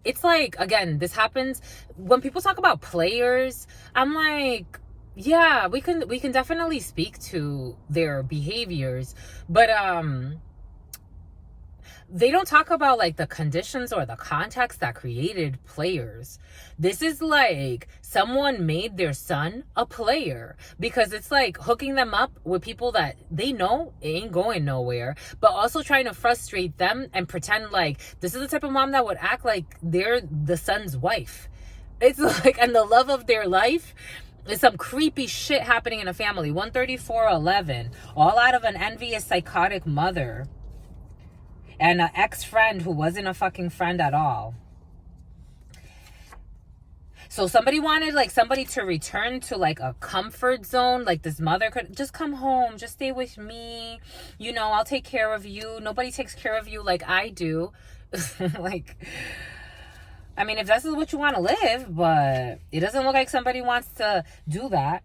it's like, again, this happens when people talk about players. I'm like, yeah, we can definitely speak to their behaviors, but they don't talk about like the conditions or the context that created players. This is like someone made their son a player, because it's like hooking them up with people that they know ain't going nowhere, but also trying to frustrate them and pretend like this is the type of mom that would act like they're the son's wife. It's like, and the love of their life is some creepy shit happening in a family. 13411, all out of an envious psychotic mother and an ex-friend who wasn't a fucking friend at all. So somebody wanted like somebody to return to like a comfort zone. Like this mother could just come home, just stay with me. You know, I'll take care of you. Nobody takes care of you like I do. Like, I mean, if that's what you want to live, but it doesn't look like somebody wants to do that.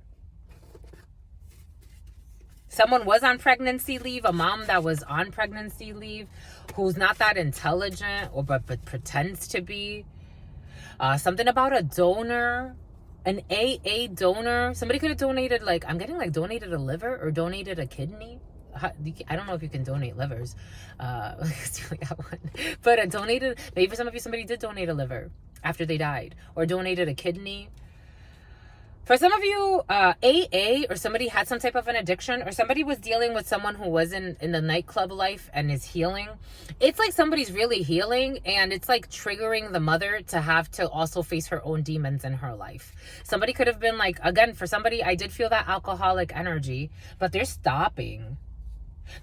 Someone was on pregnancy leave, a mom that was on pregnancy leave, who's not that intelligent or but pretends to be. Something about a donor, an AA donor. Somebody could have donated, like, I'm getting like donated a liver or donated a kidney. I don't know if you can donate livers. But donated, maybe for some of you, somebody did donate a liver after they died, or donated a kidney. For some of you, AA or somebody had some type of an addiction, or somebody was dealing with someone who was in the nightclub life and is healing. It's like somebody's really healing, and it's like triggering the mother to have to also face her own demons in her life. Somebody could have been like, again, for somebody, I did feel that alcoholic energy, but they're stopping.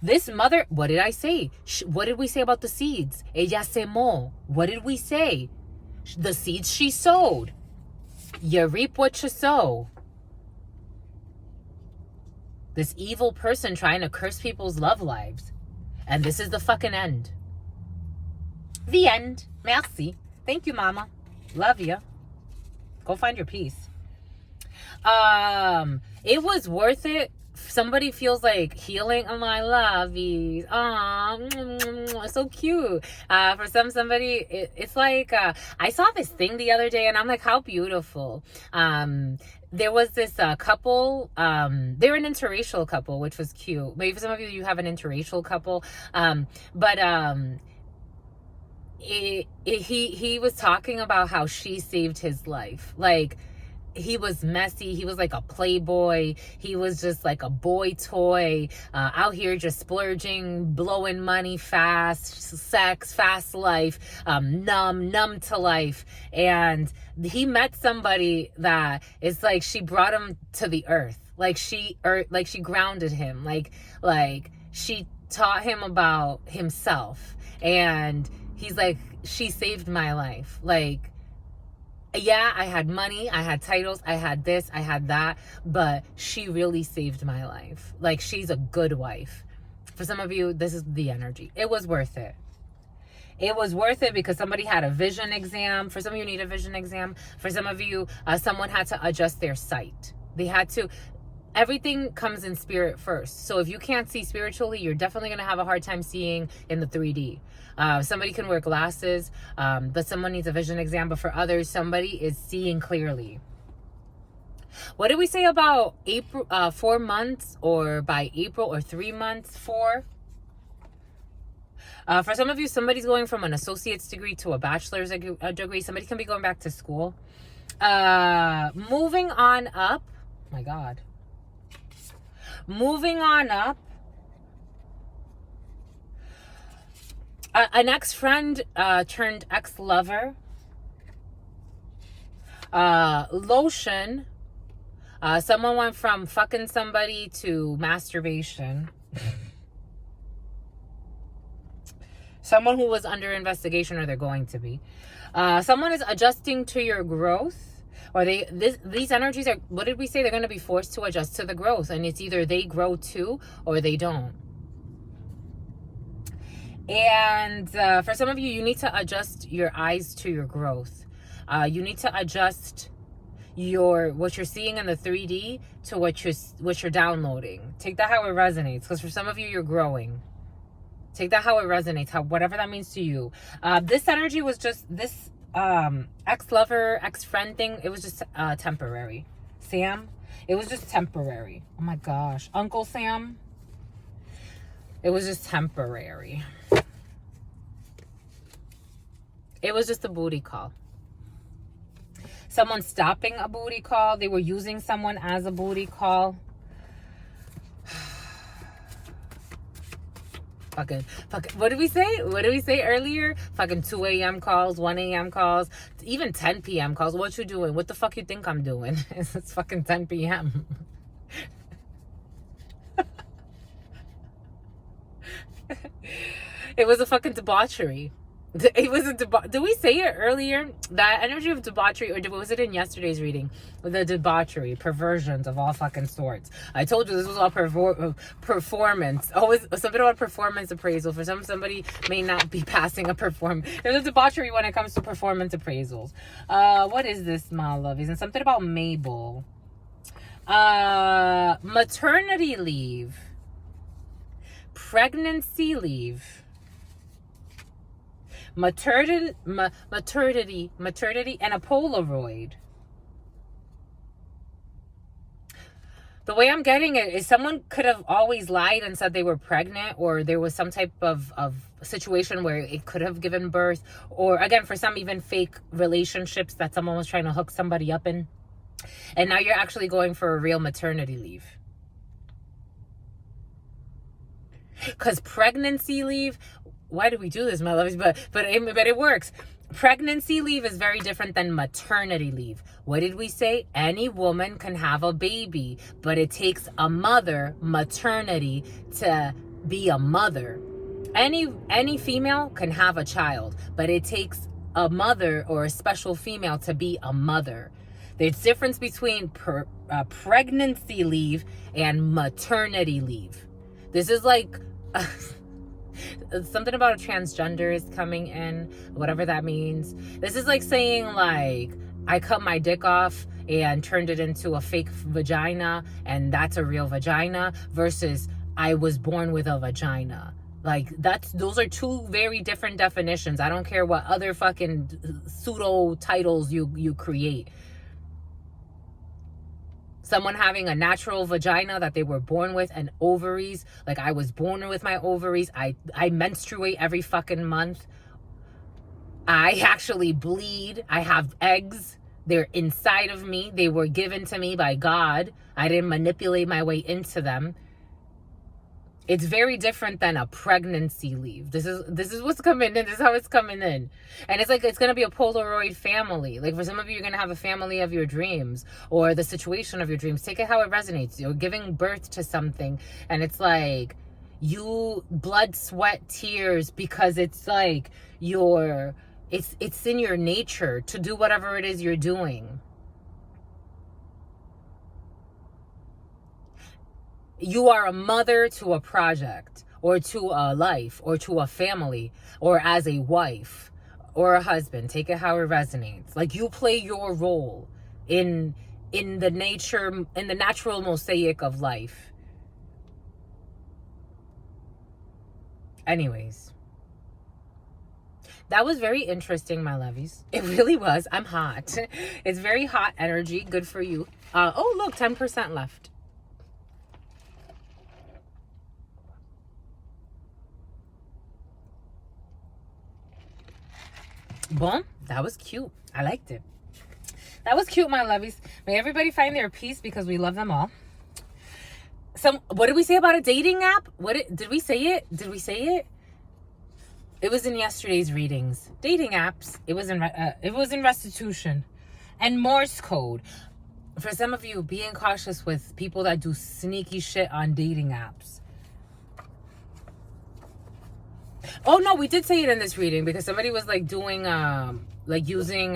This mother, what did I say? What did we say about the seeds? Ella semó. What did we say? The seeds she sowed. You reap what you sow. This evil person trying to curse people's love lives. And this is the fucking end. The end. Merci. Thank you, mama. Love you. Go find your peace. It was worth it. Somebody feels like healing. Oh, my lovies. Aw, so cute. For somebody, it's like, I saw this thing the other day and I'm like, how beautiful. There was this couple, they're an interracial couple, which was cute. Maybe for some of you, you have an interracial couple. He was talking about how she saved his life. Like, he was messy. He was like a playboy. He was just like a boy toy, out here just splurging, blowing money fast, sex, fast life, numb to life. And he met somebody that is like, she brought him to the earth. Like she grounded him. Like she taught him about himself. And he's like, she saved my life. Like, yeah, I had money, I had titles, I had this, I had that, but she really saved my life. Like, she's a good wife. For some of you, this is the energy. It was worth it. It was worth it because somebody had a vision exam. For some of you, need a vision exam. For some of you, someone had to adjust their sight. They had to. Everything comes in spirit first. So if you can't see spiritually, you're definitely going to have a hard time seeing in the 3D. Somebody can wear glasses, but someone needs a vision exam. But for others, somebody is seeing clearly. What did we say about April? 4 months, or by April, or 3 months? 4. For some of you, somebody's going from an associate's degree to a bachelor's degree. Somebody can be going back to school. Moving on up. Oh my God. Moving on up. An ex-friend turned ex-lover. Lotion. Someone went from fucking somebody to masturbation. Someone who was under investigation, or they're going to be. Someone is adjusting to your growth. Or these energies are, what did we say? They're going to be forced to adjust to the growth. And it's either they grow too, or they don't. And for some of you, you need to adjust your eyes to your growth. You need to adjust what you're seeing in the 3D to what you're downloading. Take that how it resonates. Because for some of you, you're growing. Take that how it resonates, whatever that means to you. This energy was just this ex-lover, ex-friend thing. It was just temporary. Sam, it was just temporary. Oh my gosh. Uncle Sam, it was just temporary. It was just a booty call. Someone stopping a booty call. They were using someone as a booty call. Fucking, what did we say? What did we say earlier? Fucking 2 a.m. calls, 1 a.m. calls, even 10 p.m. calls. What you doing? What the fuck you think I'm doing? It's fucking 10 p.m. It was a fucking debauchery. It was a did we say it earlier? That energy of debauchery, or was it in yesterday's reading? The debauchery, perversions of all fucking sorts. I told you this was all performance. Always something about performance appraisal. For somebody may not be passing a perform. There's a debauchery when it comes to performance appraisals. What is this, my lovies? And something about Mabel. Maternity leave. Pregnancy leave. Maternity, and a Polaroid. The way I'm getting it is someone could have always lied and said they were pregnant, or there was some type of situation where it could have given birth, or again, for some, even fake relationships that someone was trying to hook somebody up in. And now you're actually going for a real maternity leave. Because pregnancy leave, why do we do this, my loves? But it works. Pregnancy leave is very different than maternity leave. What did we say? Any woman can have a baby, but it takes a mother, maternity, to be a mother. Any female can have a child, but it takes a mother or a special female to be a mother. There's difference between pregnancy leave and maternity leave. This is like something about a transgender is coming in, whatever that means. This is like saying, like, I cut my dick off and turned it into a fake vagina, and that's a real vagina, versus I was born with a vagina. Like, those are two very different definitions. I don't care what other fucking pseudo titles you create. Someone having a natural vagina that they were born with, and ovaries, like I was born with my ovaries. I menstruate every fucking month. I actually bleed. I have eggs. They're inside of me. They were given to me by God. I didn't manipulate my way into them. It's very different than a pregnancy leave. This is what's coming in. This is how it's coming in. And it's like, it's going to be a Polaroid family. Like, for some of you, you're going to have a family of your dreams, or the situation of your dreams. Take it how it resonates. You're giving birth to something, and it's like you blood, sweat, tears, because it's like it's in your nature to do whatever it is you're doing. You are a mother to a project, or to a life, or to a family, or as a wife or a husband. Take it how it resonates. Like, you play your role in the natural mosaic of life. Anyways, that was very interesting, my lovies. It really was. I'm hot. It's very hot energy. Good for you. Oh, look, 10% left. Boom. That was cute. I liked it. That was cute, my lovies. May everybody find their peace, because we love them all. What did we say about a dating app? Did we say it? Did we say it? It was in yesterday's readings. Dating apps. It was in restitution. And Morse code. For some of you, being cautious with people that do sneaky shit on dating apps. Oh no, we did say it in this reading, because somebody was like doing like using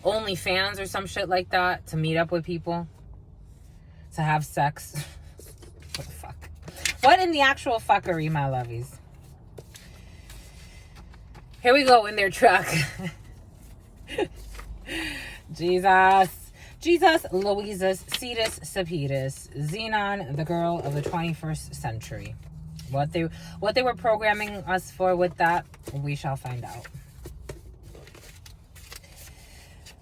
OnlyFans or some shit like that to meet up with people to have sex. What the fuck? What in the actual fuckery, my lovies? Here we go in their truck. Jesus, Louises, Cetus, Cepetus, Xenon, the girl of the 21st century. What they were programming us for with that, we shall find out.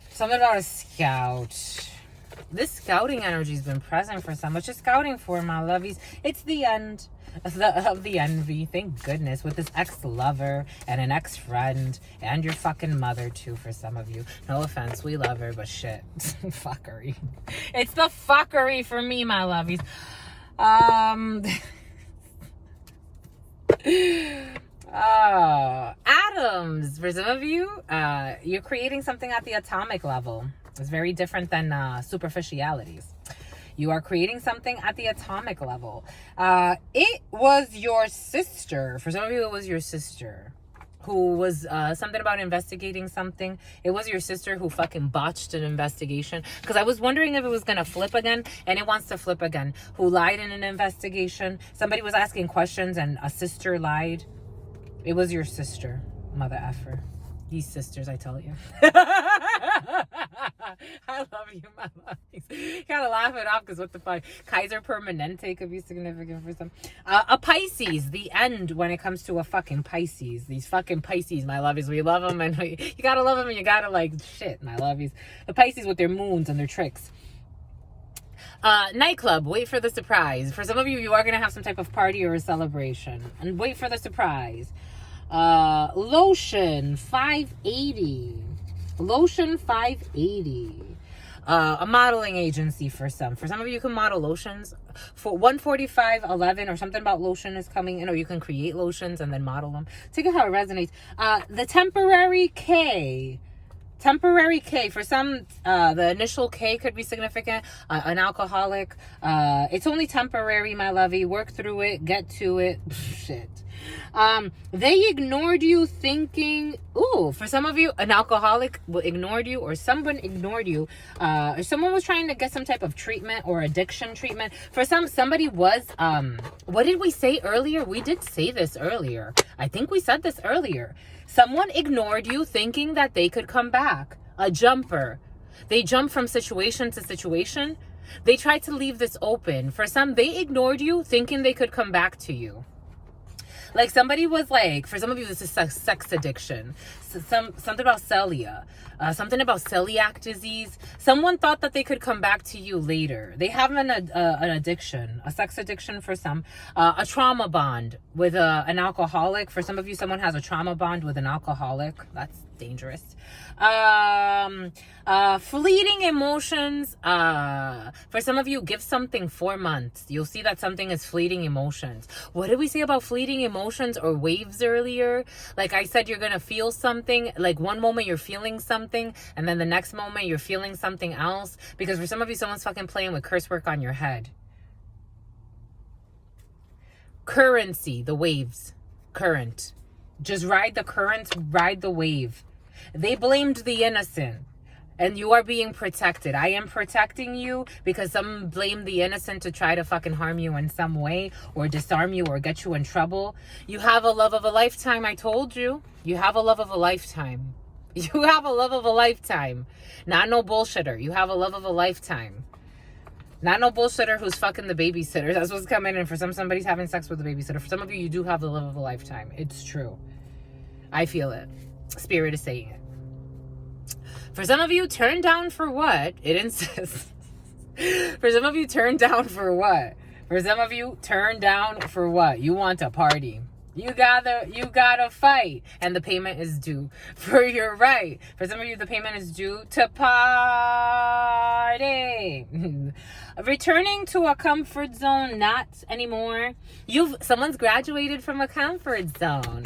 Something about a scout. This scouting energy has been present for some. What you scouting for, my lovies? It's the end. of the envy. Thank goodness, with this ex-lover and an ex-friend and your fucking mother too for some of you. No offense, we love her, but shit. Fuckery. It's the fuckery for me, my lovies. Atoms. For some of you, you're creating something at the atomic level. It's very different than superficialities. You are creating something at the atomic level. It was your sister. For some of you, it was your sister who was something about investigating something. It was your sister who fucking botched an investigation. Because I was wondering if it was going to flip again. And it wants to flip again. Who lied in an investigation. Somebody was asking questions and a sister lied. It was your sister. Mother effer. These sisters, I tell you. I love you, my lovies. You gotta laugh it off because what the fuck? Kaiser Permanente could be significant for some. A Pisces, the end when it comes to a fucking Pisces. These fucking Pisces, my lovies. We love them and you gotta love them and you gotta like shit, my lovies. The Pisces with their moons and their tricks. Nightclub, wait for the surprise. For some of you, you are gonna have some type of party or a celebration. And wait for the surprise. Lotion 580. Lotion 580. A modeling agency for some. For some of you, you can model lotions. For 145.11 or something about lotion is coming in, or you can create lotions and then model them. Take it how it resonates. The temporary K. Temporary K. For some, the initial K could be significant. An alcoholic. It's only temporary, my lovey. Work through it. Get to it. Shit. They ignored you thinking, ooh, for some of you, an alcoholic ignored you, or someone ignored you, or someone was trying to get some type of treatment or addiction treatment. For somebody was, what did we say earlier? We did say this earlier. I think we said this earlier. Someone ignored you thinking that they could come back. A jumper. They jump from situation to situation. They tried to leave this open. For some, they ignored you thinking they could come back to you. Like somebody was like, for some of you, this is sex addiction. Something about celiac. Something about celiac disease. Someone thought that they could come back to you later. They have an addiction, a sex addiction for some. A trauma bond with an alcoholic. For some of you, someone has a trauma bond with an alcoholic. That's dangerous. Fleeting emotions. For some of you, give something 4 months. You'll see that something is fleeting emotions. What did we say about fleeting emotions or waves earlier? Like I said, you're gonna feel something. Like one moment you're feeling something, and then the next moment you're feeling something else. Because for some of you, someone's fucking playing with curse work on your head. Currency, the waves. Current. Just ride the current, ride the wave. They blamed the innocent, and you are being protected. I am protecting you because someone blamed the innocent to try to fucking harm you in some way or disarm you or get you in trouble. You have a love of a lifetime, I told you. You have a love of a lifetime. You have a love of a lifetime. Not no bullshitter. You have a love of a lifetime. Not no bullshitter who's fucking the babysitter. That's what's coming in. For somebody's having sex with the babysitter. For some of you, you do have the love of a lifetime. It's true. I feel it. Spirit is saying it. For some of you, turn down for what? It insists. For some of you, turn down for what? For some of you, turn down for what? You want a party. You gotta fight. And the payment is due for your right. For some of you, the payment is due to party. Returning to a comfort zone, not anymore. Someone's graduated from a comfort zone.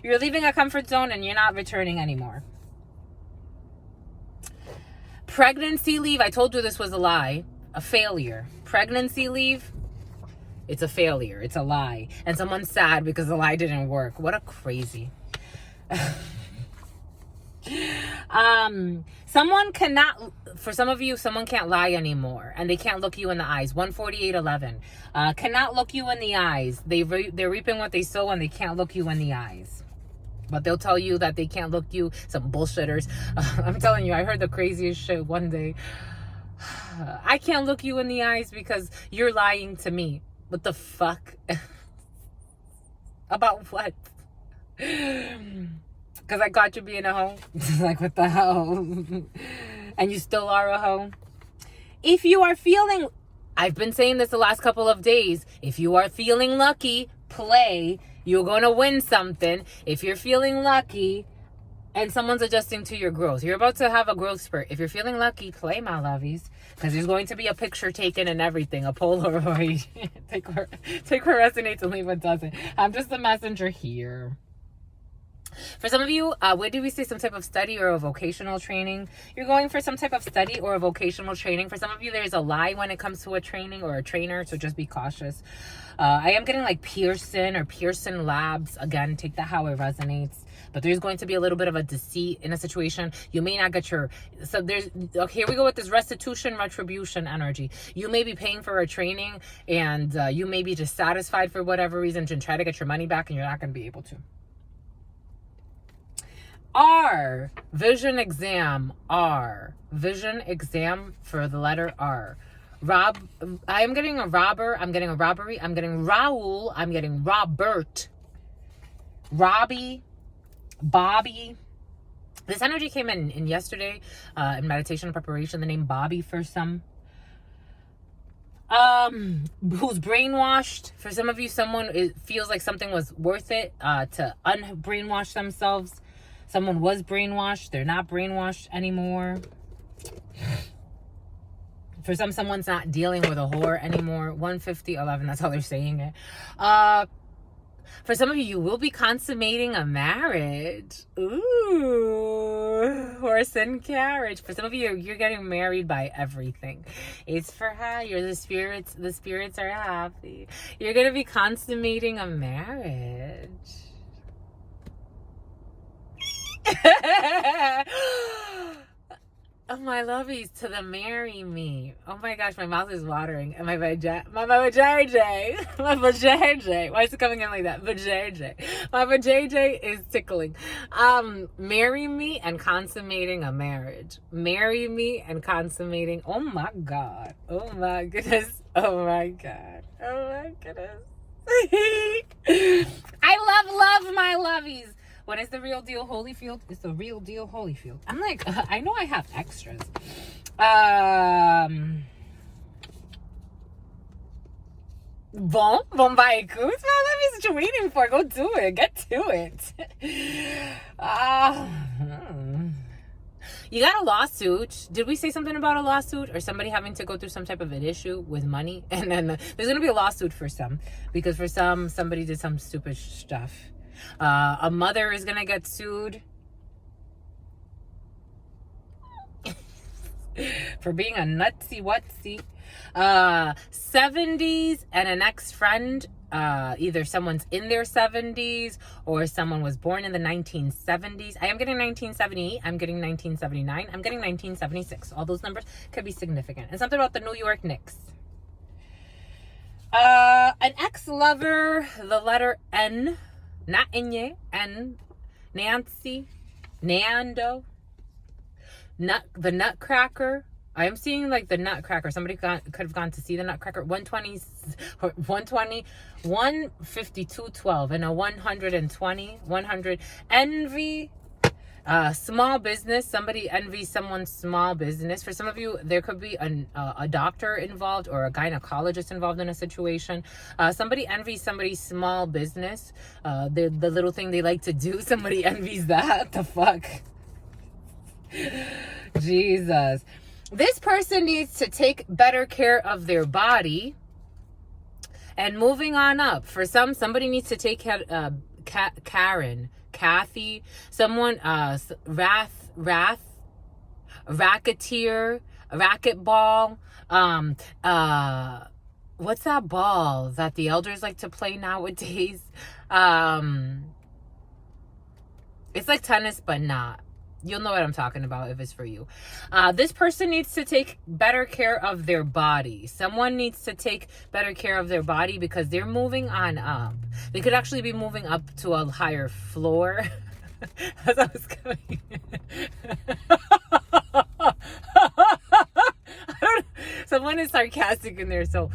You're leaving a comfort zone and you're not returning anymore. Pregnancy leave. I told you this was a lie. A failure. Pregnancy leave. It's a failure. It's a lie. And someone's sad because the lie didn't work. What a crazy. Someone cannot, for some of you, someone can't lie anymore. And they can't look you in the eyes. 148.11. Cannot look you in the eyes. They're reaping what they sow and they can't look you in the eyes. But they'll tell you that they can't look you. Some bullshitters. I'm telling you, I heard the craziest shit one day. I can't look you in the eyes because you're lying to me. What the fuck? About what? Because I got you being a hoe. Like, what the hell? And you still are a hoe. If you are feeling I've been saying this the last couple of days. If you are feeling lucky, play. You're going to win something. If you're feeling lucky and someone's adjusting to your growth, you're about to have a growth spurt. If you're feeling lucky, play, my lovies. Because there's going to be a picture taken and everything, a Polaroid. take what resonates and leave what doesn't. I'm just a messenger here. For some of you, where do we say some type of study or a vocational training? You're going for some type of study or a vocational training. For some of you, there's a lie when it comes to a training or a trainer, so just be cautious. I am getting like Pearson or Pearson Labs. Again, take that how it resonates. But there's going to be a little bit of a deceit in a situation. You may not get your... So there's... Okay, here we go with this restitution, retribution energy. You may be paying for a training and you may be dissatisfied for whatever reason and try to get your money back and you're not going to be able to. R, vision exam, R. Vision exam for the letter R. I am getting a robber, I'm getting a robbery, I'm getting Raul, I'm getting Robert, Robbie, Bobby. This energy came in yesterday in meditation preparation, the name Bobby for some. Who's brainwashed. For some of you, someone feels like something was worth it to unbrainwash themselves. Someone was brainwashed. They're not brainwashed anymore. For some, someone's not dealing with a whore anymore. 15011, that's how they're saying it. For some of you, you will be consummating a marriage. Ooh, horse and carriage. For some of you, you're getting married by everything. It's for hire. The spirits are happy. You're going to be consummating a marriage. Oh, my lovies, to the marry me. Oh my gosh, my mouth is watering. And my vajayjay. Why is it coming in like that? Vajayjay. My vajayjay is tickling. Marry me and consummating a marriage. Marry me and consummating. Oh my God. Oh my goodness. Oh my God. Oh my goodness. I love my lovies. When it's the real deal Holyfield, it's the real deal Holyfield. I'm like, I know I have extras. Bon vai écoute. What you waiting for? Go do it. Get to it. You got a lawsuit. Did we say something about a lawsuit or somebody having to go through some type of an issue with money? And then there's going to be a lawsuit for some. Because for some, somebody did some stupid stuff. A mother is gonna get sued for being a nutsy wutsy. 70s and an ex-friend. Either someone's in their 70s or someone was born in the 1970s. I am getting 1978. I'm getting 1979. I'm getting 1976. All those numbers could be significant. And something about the New York Knicks. An ex-lover, the letter N. Not Inye, and Nancy, Nando, the Nutcracker. I am seeing like the Nutcracker. Somebody could have gone to see the Nutcracker. 120, 15212, and a 120, 100. Envy. Small business. Somebody envies someone's small business. For some of you, there could be a doctor involved or a gynecologist involved in a situation. Somebody envies somebody's small business. The little thing they like to do. Somebody envies that. The fuck? Jesus. This person needs to take better care of their body. And moving on up. For somebody needs to take care Karen. Kathy, someone, racketeer, racquetball, what's that ball that the elders like to play nowadays? It's like tennis, but not. You'll know what I'm talking about if it's for you. This person needs to take better care of their body. Someone needs to take better care of their body because they're moving on up. They could actually be moving up to a higher floor. As I was coming. Someone is sarcastic in there, so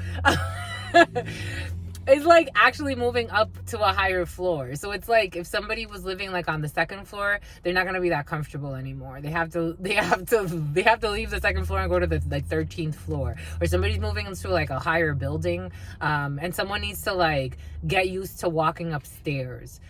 It's like actually moving up to a higher floor. So it's like if somebody was living like on the second floor, they're not gonna be that comfortable anymore. They have to leave the second floor and go to the like 13th floor. Or somebody's moving into like a higher building, and someone needs to like get used to walking upstairs.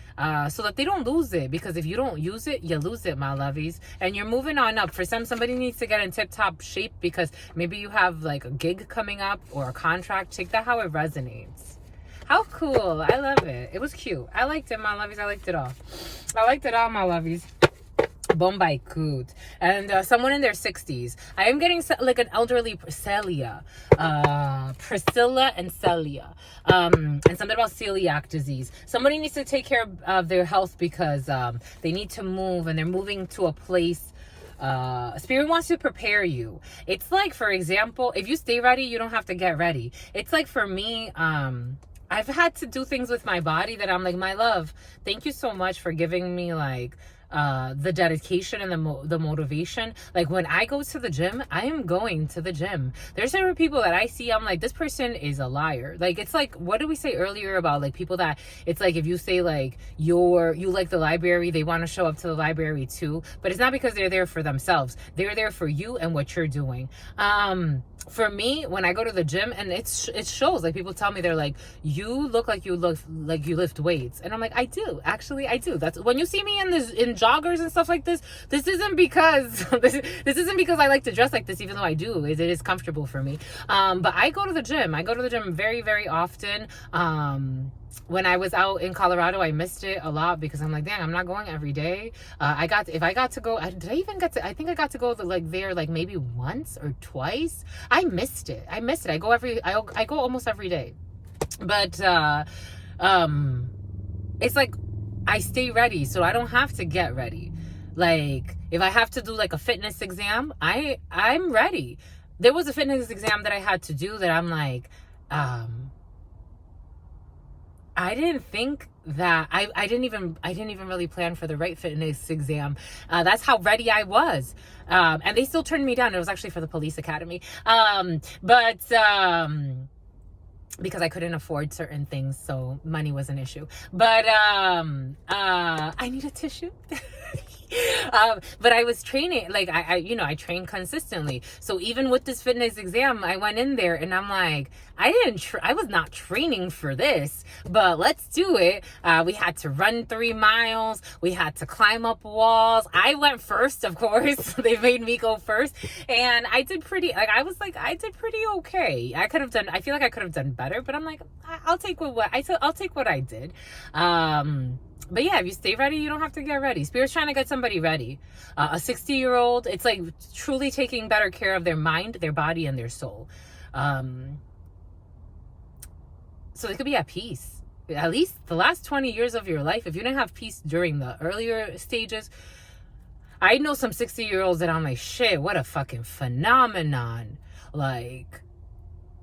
So that they don't lose it, because if you don't use it, you lose it, my lovies. And you're moving on up. For somebody needs to get in tip-top shape because maybe you have like a gig coming up or a contract. Take that how it resonates. How cool. I love it. It was cute. I liked it, my lovies. I liked it all. I liked it all, my lovies. Bombay coot. And someone in their 60s. I am getting like an elderly Priscilla and Celia. And something about celiac disease. Somebody needs to take care of their health because they need to move, and they're moving to a place. Spirit wants to prepare you. It's like, for example, if you stay ready, you don't have to get ready. It's like for me, I've had to do things with my body that I'm like, my love, thank you so much for giving me like the dedication and the motivation. Like when I go to the gym, I am going to the gym. There's certain people that I see, I'm like, this person is a liar. Like, it's like, what did we say earlier about like people that it's like if you say like you like the library, they want to show up to the library too, but it's not because they're there for themselves. They're there for you and what you're doing. For me, when I go to the gym, and it shows, like people tell me, they're like, you look like you lift weights, and I'm like, I do, actually I do. That's when you see me in joggers and stuff like this isn't because this isn't because I like to dress like this, even though I do. It is comfortable for me. But I go to the gym very, very often. When I was out in Colorado, I missed it a lot because I'm like, dang, I'm not going every day. I think I got to go there like maybe once or twice. I missed it. I go almost every day. But it's like I stay ready, so I don't have to get ready. Like if I have to do like a fitness exam, I'm ready. There was a fitness exam that I had to do that I'm like, I didn't think that I didn't even really plan for the right fitness exam. That's how ready I was. And they still turned me down. It was actually for the police academy. Because I couldn't afford certain things, so money was an issue. But I need a tissue. But I was training, like I train consistently. So even with this fitness exam, I went in there and I'm like, I was not training for this, but let's do it. We had to run 3 miles. We had to climb up walls. I went first, of course. They made me go first, and I did pretty. I did pretty okay. I feel like I could have done better, but I'm like, I'll take what I did. But yeah, if you stay ready, you don't have to get ready. Spirit's trying to get somebody ready. A 60-year-old, it's like truly taking better care of their mind, their body, and their soul. So they could be at peace. At least the last 20 years of your life, if you didn't have peace during the earlier stages. I know some 60-year-olds that I'm like, shit, what a fucking phenomenon. Like,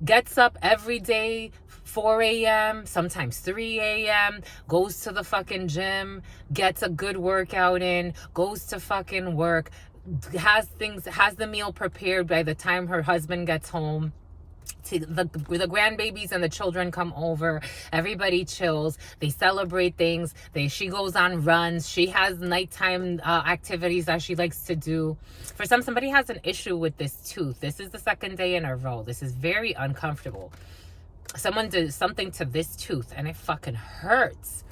gets up every day, 4 a.m., sometimes 3 a.m., goes to the fucking gym, gets a good workout in, goes to fucking work, has the meal prepared by the time her husband gets home. The grandbabies and the children come over, everybody chills, they celebrate things, she goes on runs, she has nighttime activities that she likes to do. For somebody has an issue with this tooth. This is the second day in a row. This is very uncomfortable. Someone did something to this tooth and it fucking hurts.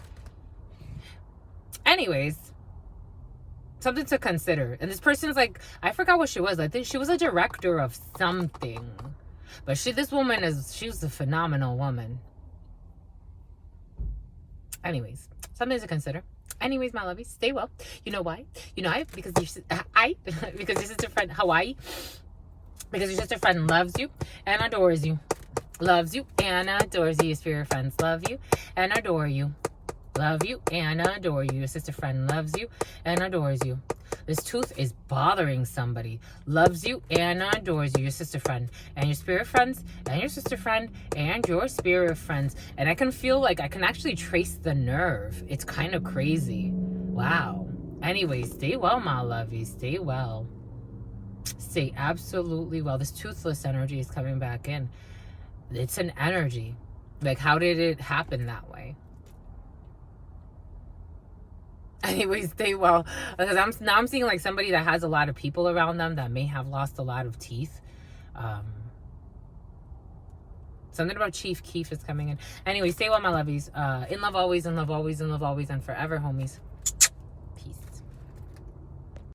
Anyways, something to consider. And this person's like, I forgot what she was. I think she was a director of something. But she's a phenomenal woman. Anyways, something to consider. Anyways, my lovies, stay well. You know why? You know because your sister friend Hawaii. Because your sister friend loves you and adores you. Loves you and adores you. Your spirit friends love you and adore you. Love you and adore you. Your sister friend loves you and adores you. This tooth is bothering somebody. Loves you and adores you. Your sister friend and your spirit friends and your sister friend and your spirit friends. And I can feel like I can actually trace the nerve. It's kind of crazy. Wow. Anyways, stay well, my lovies. Stay well. Stay absolutely well. This toothless energy is coming back in. It's an energy. Like, how did it happen that way? Anyways, stay well. Because I'm seeing like somebody that has a lot of people around them that may have lost a lot of teeth. Something about Chief Keef is coming in. Anyway, stay well, my lovies. In love always, in love always, in love always, and forever, homies.